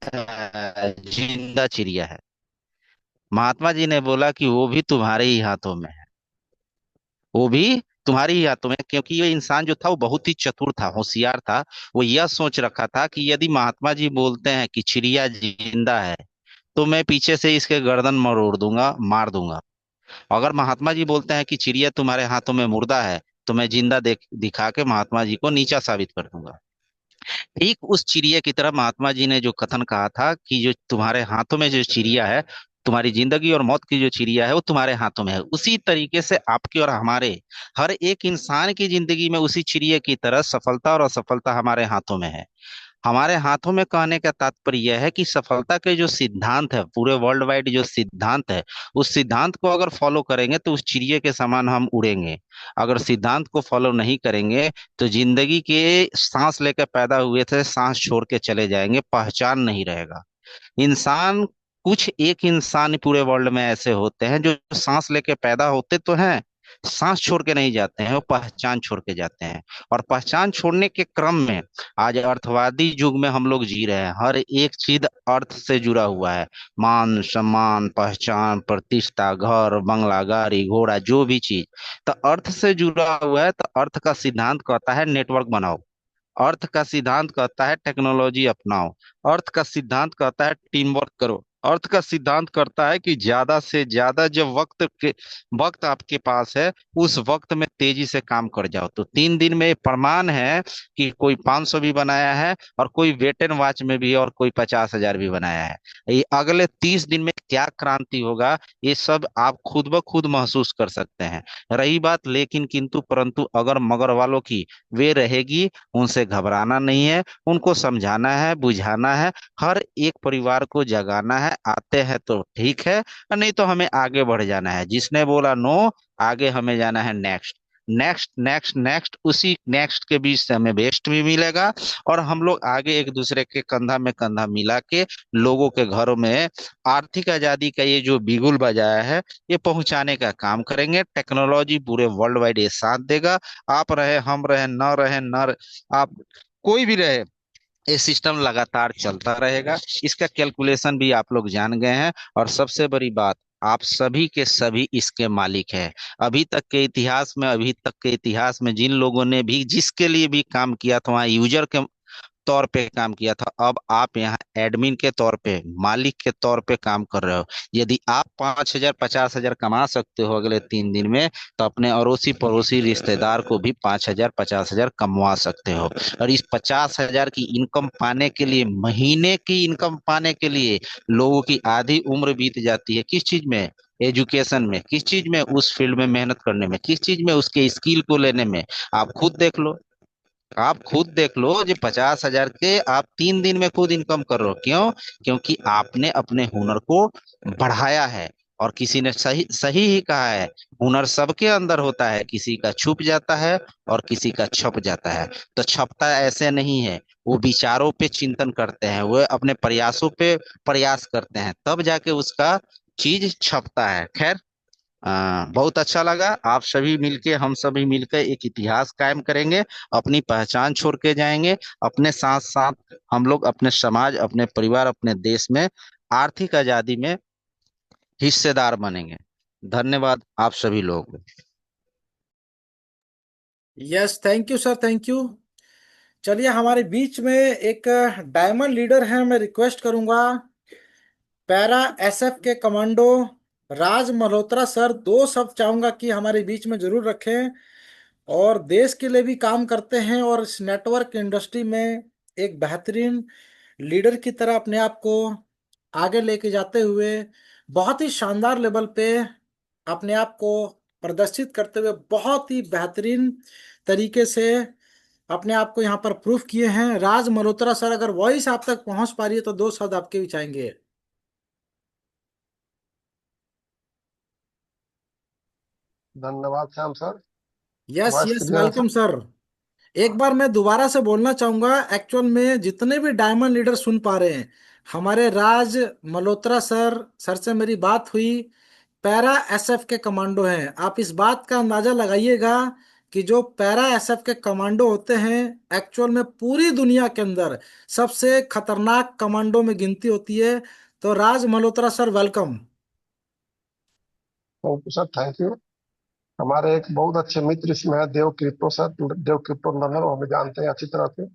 चिड़िया है। महात्मा जी ने बोला कि वो भी तुम्हारे ही हाथों में है, वो भी तुम्हारे ही हाथों में, क्योंकि ये इंसान जो था वो बहुत ही चतुर था, होशियार था। वो यह सोच रखा था कि यदि महात्मा जी बोलते हैं कि चिड़िया जिंदा है, तो मैं पीछे से इसके गर्दन मरोड़ दूंगा, मार दूंगा। अगर महात्मा जी बोलते हैं कि चिड़िया तुम्हारे हाथों में मुर्दा है, तो मैं जिंदा देख दिखा के महात्मा जी को नीचा साबित कर दूंगा। ठीक उस चिड़िया की तरह महात्मा जी ने जो कथन कहा था कि जो तुम्हारे हाथों में जो चिड़िया है, तुम्हारी जिंदगी और मौत की जो चिड़िया है वो तुम्हारे हाथों में है, उसी तरीके से आपके और हमारे हर एक इंसान की जिंदगी में उसी चिड़िया की तरह सफलता और असफलता हमारे हाथों में है। हमारे हाथों में कहने का तात्पर्य यह है कि सफलता के जो सिद्धांत है, पूरे वर्ल्ड वाइड जो सिद्धांत है, उस सिद्धांत को अगर फॉलो करेंगे तो उस चिड़िया के समान हम उड़ेंगे। अगर सिद्धांत को फॉलो नहीं करेंगे तो जिंदगी के सांस लेकर पैदा हुए थे, सांस छोड़ के चले जाएंगे, पहचान नहीं रहेगा। इंसान, कुछ एक इंसान पूरे वर्ल्ड में ऐसे होते हैं जो सांस लेके पैदा होते तो हैं, सांस छोड़ के नहीं जाते हैं, वो पहचान छोड़ के जाते हैं। और पहचान छोड़ने के क्रम में आज अर्थवादी युग में हम लोग जी रहे हैं। हर एक चीज अर्थ से जुड़ा हुआ है। मान सम्मान, पहचान, प्रतिष्ठा, घर बंगला, गाड़ी घोड़ा, जो भी चीज तो अर्थ से जुड़ा हुआ है। तो अर्थ का सिद्धांत कहता है नेटवर्क बनाओ, अर्थ का सिद्धांत कहता है टेक्नोलॉजी अपनाओ, अर्थ का सिद्धांत कहता है टीम वर्क करो, अर्थ का सिद्धांत करता है कि ज्यादा से ज्यादा जब वक्त आपके पास है, उस वक्त में तेजी से काम कर जाओ। तो 3 दिन में ये प्रमाण है कि कोई 500 भी बनाया है, और कोई वेट एंड वॉच में भी, और कोई 50,000 भी बनाया है। ये अगले 30 दिन में क्या क्रांति होगा, ये सब आप खुद ब खुद महसूस कर सकते हैं। रही बात लेकिन किंतु परंतु अगर मगर वालों की, वे रहेगी। उनसे घबराना नहीं है, उनको समझाना है, बुझाना है। हर एक परिवार को जगाना है। आते हैं तो ठीक है, और नहीं तो हमें आगे बढ़ जाना है। जिसने बोला नो, आगे हमें जाना है नेक्स्ट, नेक्स्ट, नेक्स्ट, नेक्स्ट। उसी नेक्स्ट के बीच से हमें बेस्ट भी मिलेगा, और हम लोग आगे एक दूसरे के कंधा में कंधा मिला के लोगों के घरों में आर्थिक आजादी का ये जो बिगुल बजाया है, ये पहुंचाने का काम करेंगे। टेक्नोलॉजी पूरे वर्ल्ड वाइड ये साथ देगा। आप रहे, हम रहे, न रहे, आप कोई भी रहे, ये सिस्टम लगातार चलता रहेगा। इसका कैलकुलेशन भी आप लोग जान गए हैं। और सबसे बड़ी बात, आप सभी के सभी इसके मालिक हैं। अभी तक के इतिहास में जिन लोगों ने भी, जिसके लिए भी काम किया था, वहाँ यूजर के तौर पे काम किया था। अब आप यहाँ एडमिन के तौर पे, मालिक के तौर पे काम कर रहे हो। यदि आप 5,000 50,000 कमा सकते हो अगले 3 दिन में, तो अपने अड़ोसी पड़ोसी रिश्तेदार को भी 5,000 50,000 कमवा सकते हो। और इस 50,000 की इनकम पाने के लिए, महीने की इनकम पाने के लिए, लोगों की आधी उम्र बीत जाती है। किस चीज में? एजुकेशन में। किस चीज में? उस फील्ड में मेहनत करने में। किस चीज में? उसके स्किल को लेने में। आप खुद देख लो, आप खुद देख लो, जो 50,000 के आप 3 दिन में खुद इनकम कर रहे हो। क्यों? क्योंकि आपने अपने हुनर को बढ़ाया है। और किसी ने सही सही ही कहा है, हुनर सबके अंदर होता है, किसी का छुप जाता है और किसी का छप जाता है। तो छपता ऐसे नहीं है, वो विचारों पे चिंतन करते हैं, वो अपने प्रयासों पे प्रयास करते हैं, तब जाके उसका चीज छपता है। खैर, बहुत अच्छा लगा। आप सभी मिलके, हम सभी मिलकर एक इतिहास कायम करेंगे, अपनी पहचान छोड़ के जाएंगे। अपने साथ साथ हम लोग अपने समाज, अपने परिवार, अपने देश में आर्थिक आजादी में हिस्सेदार बनेंगे। धन्यवाद आप सभी लोग। Yes, thank you sir, thank you. चलिए, हमारे बीच में एक डायमंड लीडर है, मैं रिक्वेस्ट करूंगा पैरा एसएफ के कमांडो राज मल्होत्रा सर, 2 शब्द चाहूंगा कि हमारे बीच में जरूर रखें। और देश के लिए भी काम करते हैं, और इस नेटवर्क इंडस्ट्री में एक बेहतरीन लीडर की तरह अपने आप को आगे लेके जाते हुए बहुत ही शानदार लेवल पे अपने आप को प्रदर्शित करते हुए बहुत ही बेहतरीन तरीके से अपने आप को यहाँ पर प्रूफ किए हैं। राज मल्होत्रा सर, अगर वॉइस आप तक पहुंच पा रही है तो 2 शब्द आपके भी चाहेंगे। धन्यवाद Shyam sir. Yes voice yes, clear है वेलकम सर? सर। एक बार मैं दोबारा से बोलना चाहूंगा, एक्चुअल में जितने भी डायमंड लीडर सुन पा रहे हैं, हमारे राज मल्होत्रा सर, सर से मेरी बात हुई, पैरा एसएफ के कमांडो हैं। आप इस बात का अंदाजा लगाइएगा कि जो पैरा एसएफ के कमांडो होते हैं, एक्चुअल में पूरी दुनिया के अंदर सबसे खतरनाक कमांडो में गिनती होती है। तो Raj Malhotra sir, welcome. Thank you sir, thank you. हमारे एक बहुत अच्छे मित्र इसमें है, देव क्रिप्टो सर, देव क्रिप्टो नंदन, वो हमें जानते हैं अच्छी तरह से।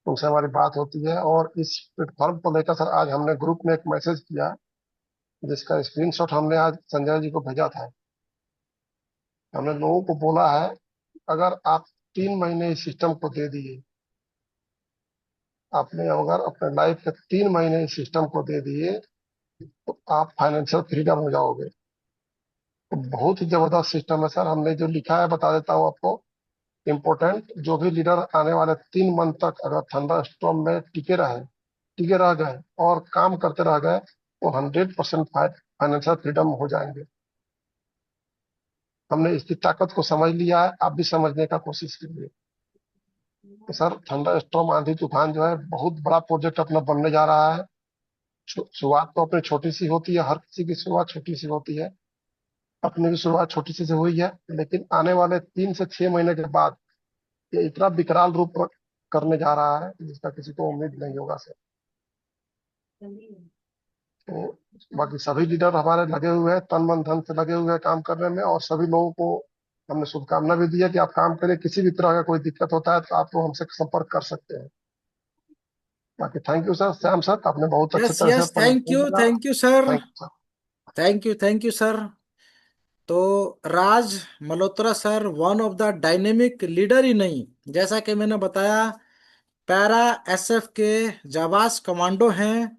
उनसे हमारी बात होती है। और इस प्लेटफॉर्म को लेकर सर आज हमने ग्रुप में एक मैसेज किया, जिसका स्क्रीनशॉट हमने आज संजय जी को भेजा था। हमने लोगों को बोला है, अगर आप 3 महीने इस सिस्टम को दे दिए, आपने अगर अपने लाइफ के 3 महीने इस सिस्टम को दे दिए, तो आप फाइनेंशियल फ्रीडम हो जाओगे। तो बहुत ही जबरदस्त सिस्टम है सर। हमने जो लिखा है बता देता हूँ आपको। इम्पोर्टेंट, जो भी लीडर आने वाले 3 मंथ तक अगर थंडर स्टॉर्म में टिके रह गए और काम करते रह गए, तो 100% फाइनेंशियल फ्रीडम हो जाएंगे। हमने इसकी ताकत को समझ लिया है, आप भी समझने का कोशिश कीजिए। तो सर, थंडर स्टॉर्म आंधी तूफान जो है, बहुत बड़ा प्रोजेक्ट अपना बनने जा रहा है। शुरुआत तो अपनी छोटी सी होती है, हर किसी की शुरुआत छोटी सी होती है। अपनी भी शुरुआत छोटी सी से हुई है, लेकिन आने वाले 3 से 6 महीने के बाद ये इतना विकराल रूप करने जा रहा है जिसका किसी को उम्मीद नहीं होगा सर। तो बाकी सभी लीडर हमारे लगे हुए हैं, तन मन धन से लगे हुए हैं काम करने में। और सभी लोगों को हमने शुभकामना भी दी है कि आप काम करें। किसी भी तरह का कोई दिक्कत होता है तो आप तो हमसे संपर्क कर सकते हैं। बाकी thank you sir, Shyam sir, आपने बहुत अच्छे यस तरह से यस, अपन बोला। Thank you sir. Thank you sir. Thank you sir. तो Raj Malhotra sir one of the dynamic leader ही नहीं, जैसा कि मैंने बताया, पैरा एसएफ के जाबाज कमांडो हैं।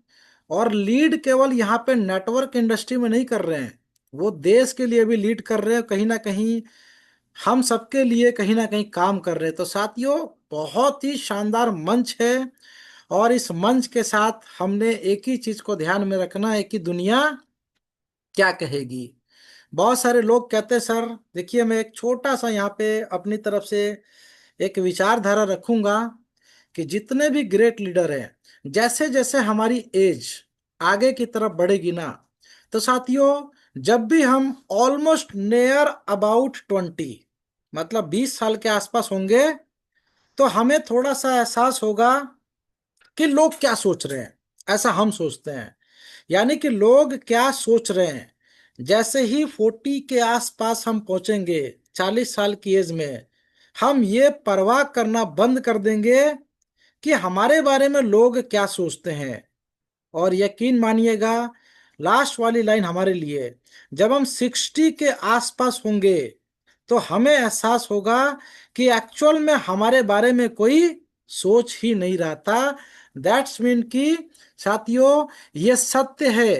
और लीड केवल यहाँ पे नेटवर्क इंडस्ट्री में नहीं कर रहे हैं, वो देश के लिए भी लीड कर रहे हैं, कहीं ना कहीं हम सबके लिए कहीं ना कहीं काम कर रहे हैं। तो साथियों, बहुत ही शानदार मंच है। और इस मंच के साथ हमने एक ही चीज को ध्यान में रखना है कि दुनिया क्या कहेगी। बहुत सारे लोग कहते हैं सर, देखिए मैं एक छोटा सा यहाँ पे अपनी तरफ से एक विचारधारा रखूंगा कि जितने भी ग्रेट लीडर हैं, जैसे जैसे हमारी एज आगे की तरफ बढ़ेगी ना, तो साथियों जब भी हम ऑलमोस्ट नियर अबाउट 20, मतलब 20 साल के आसपास होंगे, तो हमें थोड़ा सा एहसास होगा कि लोग क्या सोच रहे हैं। ऐसा हम सोचते हैं, यानी कि लोग क्या सोच रहे हैं। जैसे ही 40 के आसपास हम पहुंचेंगे, 40 साल की एज में, हम ये परवाह करना बंद कर देंगे कि हमारे बारे में लोग क्या सोचते हैं। और यकीन मानिएगा, लास्ट वाली लाइन हमारे लिए, जब हम 60 के आसपास होंगे, तो हमें एहसास होगा कि एक्चुअल में हमारे बारे में कोई सोच ही नहीं रहा था। दैट्स मीन कि साथियों, ये सत्य है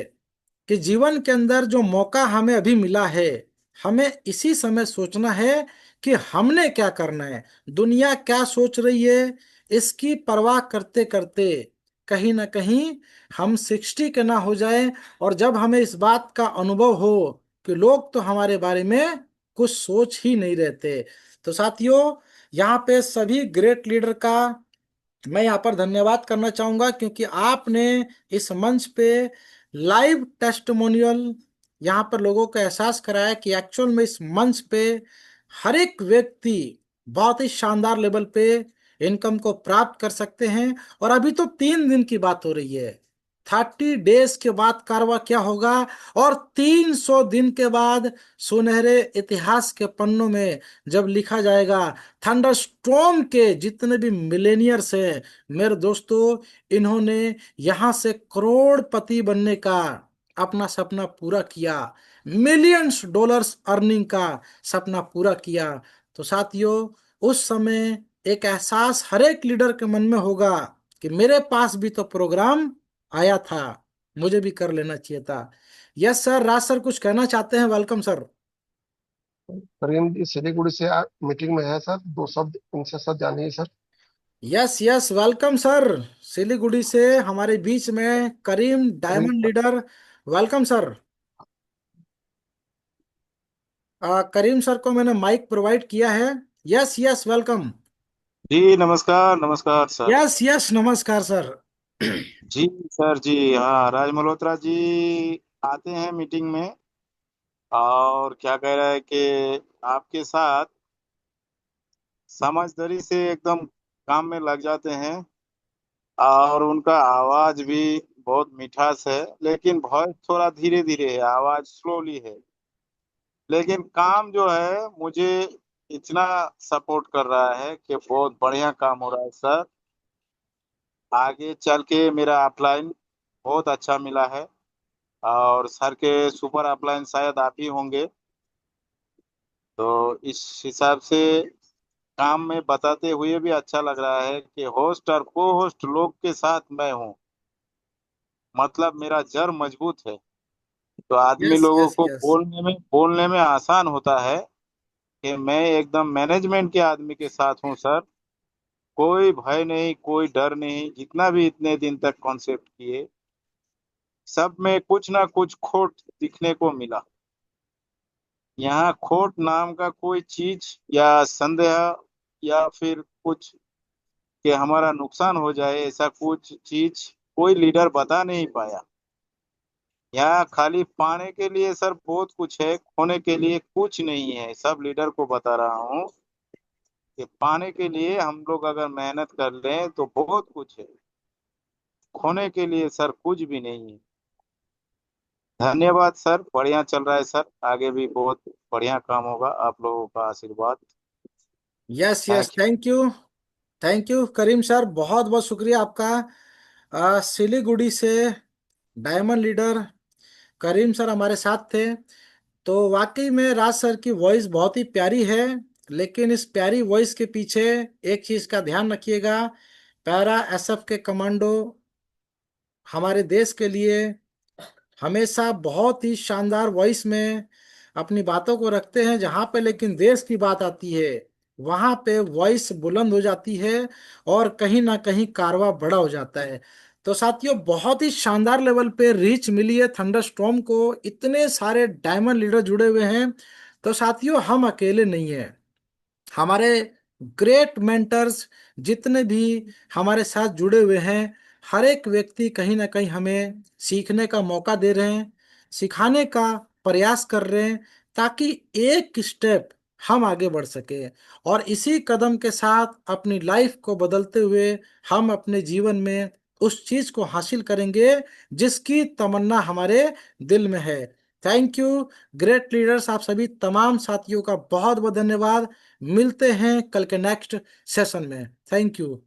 कि जीवन के अंदर जो मौका हमें अभी मिला है, हमें इसी समय सोचना है कि हमने क्या करना है, दुनिया क्या सोच रही है, इसकी परवाह करते करते कहीं ना कहीं हम 60 के ना हो जाए। और जब हमें इस बात का अनुभव हो कि लोग तो हमारे बारे में कुछ सोच ही नहीं रहते। तो साथियों, यहाँ पे सभी ग्रेट लीडर का मैं यहाँ पर धन्यवाद करना चाहूंगा, क्योंकि आपने इस मंच पे लाइव टेस्टिमोनियल यहाँ पर लोगों को एहसास कराया कि एक्चुअल में इस मंच पे हर एक व्यक्ति बहुत ही शानदार लेवल पे इनकम को प्राप्त कर सकते हैं। और अभी तो 3 दिन की बात हो रही है, 30 डेज के बाद कारवा क्या होगा, और 300 दिन के बाद सुनहरे इतिहास के पन्नों में जब लिखा जाएगा, थंडरस्टॉर्म के जितने भी मिलेनियर्स हैं मेरे दोस्तों, इन्होंने यहां से करोड़पति बनने का अपना सपना पूरा किया, मिलियंस डॉलर्स अर्निंग का सपना पूरा किया। तो साथियों, उस समय एक एहसास हर एक लीडर के मन में होगा कि मेरे पास भी तो प्रोग्राम आया था, मुझे भी कर लेना चाहिए था। यस सर, राज सर कुछ कहना चाहते हैं? Welcome sir. करीम जी सिलीगुड़ी से मीटिंग में है सर, दो शब्द इनसे सर जानिए sir. Yes yes, welcome sir. Siliguri से हमारे बीच में Karim, Karim diamond sir. Leader, welcome sir. Karim sir को मैंने माइक प्रोवाइड किया है। Yes yes, welcome. जी नमस्कार नमस्कार सर। यस यस, नमस्कार सर। जी सर जी, हाँ राज मल्होत्रा जी आते हैं मीटिंग में और क्या कह रहा है कि आपके साथ समझदारी से एकदम काम में लग जाते हैं और उनका आवाज भी बहुत मिठास है, लेकिन वॉइस थोड़ा धीरे धीरे है, आवाज स्लोली है, लेकिन काम जो है मुझे इतना सपोर्ट कर रहा है कि बहुत बढ़िया काम हो रहा है सर। आगे चल के मेरा अपलाइन बहुत अच्छा मिला है और सर के सुपर अपलाइन शायद आप ही होंगे, तो इस हिसाब से काम में बताते हुए भी अच्छा लग रहा है कि होस्ट और को होस्ट लोग के साथ मैं हूँ, मतलब मेरा जड़ मजबूत है, तो आदमी यस लोगों यस को यस। बोलने में आसान होता है कि मैं एकदम मैनेजमेंट के आदमी के साथ हूँ सर। कोई भय नहीं, कोई डर नहीं, जितना भी इतने दिन तक कॉन्सेप्ट किए सब में कुछ ना कुछ खोट दिखने को मिला। यहाँ खोट नाम का कोई चीज या संदेह या फिर कुछ कि हमारा नुकसान हो जाए, ऐसा कुछ चीज कोई लीडर बता नहीं पाया। यहाँ खाली पाने के लिए सर बहुत कुछ है, खोने के लिए कुछ नहीं है। सब लीडर को बता रहा हूँ कि पाने के लिए हम लोग अगर मेहनत कर लें तो बहुत कुछ है, खोने के लिए सर कुछ भी नहीं है। धन्यवाद सर, बढ़िया चल रहा है सर, आगे भी बहुत बढ़िया काम होगा, आप लोगों का आशीर्वाद। Yes yes, thank you. Thank you. Thank you Karim sir, बहुत बहुत शुक्रिया आपका। सिलीगुड़ी से डायमंड लीडर करीम सर हमारे साथ थे। तो वाकई में राज सर की वॉइस बहुत ही प्यारी है, लेकिन इस प्यारी वॉइस के पीछे एक चीज का ध्यान रखिएगा। पैरा एसएफ के कमांडो हमारे देश के लिए हमेशा बहुत ही शानदार वॉइस में अपनी बातों को रखते हैं, जहां पे लेकिन देश की बात आती है वहां पे वॉइस बुलंद हो जाती है और कहीं ना कहीं कारवा बड़ा हो जाता है। तो साथियों, बहुत ही शानदार लेवल पे रीच मिली है थंडरस्टॉर्म को, इतने सारे डायमंड लीडर जुड़े हुए हैं। तो साथियों, हम अकेले नहीं हैं। हमारे ग्रेट मेंटर्स जितने भी हमारे साथ जुड़े हुए हैं, हर एक व्यक्ति कहीं ना कहीं हमें सीखने का मौका दे रहे हैं, सिखाने का प्रयास कर रहे हैं, ताकि एक स्टेप हम आगे बढ़ सके और इसी कदम के साथ अपनी लाइफ को बदलते हुए हम अपने जीवन में उस चीज को हासिल करेंगे जिसकी तमन्ना हमारे दिल में है। थैंक यू ग्रेट लीडर्स, आप सभी तमाम साथियों का बहुत बहुत धन्यवाद। मिलते हैं कल के नेक्स्ट सेशन में। Thank you.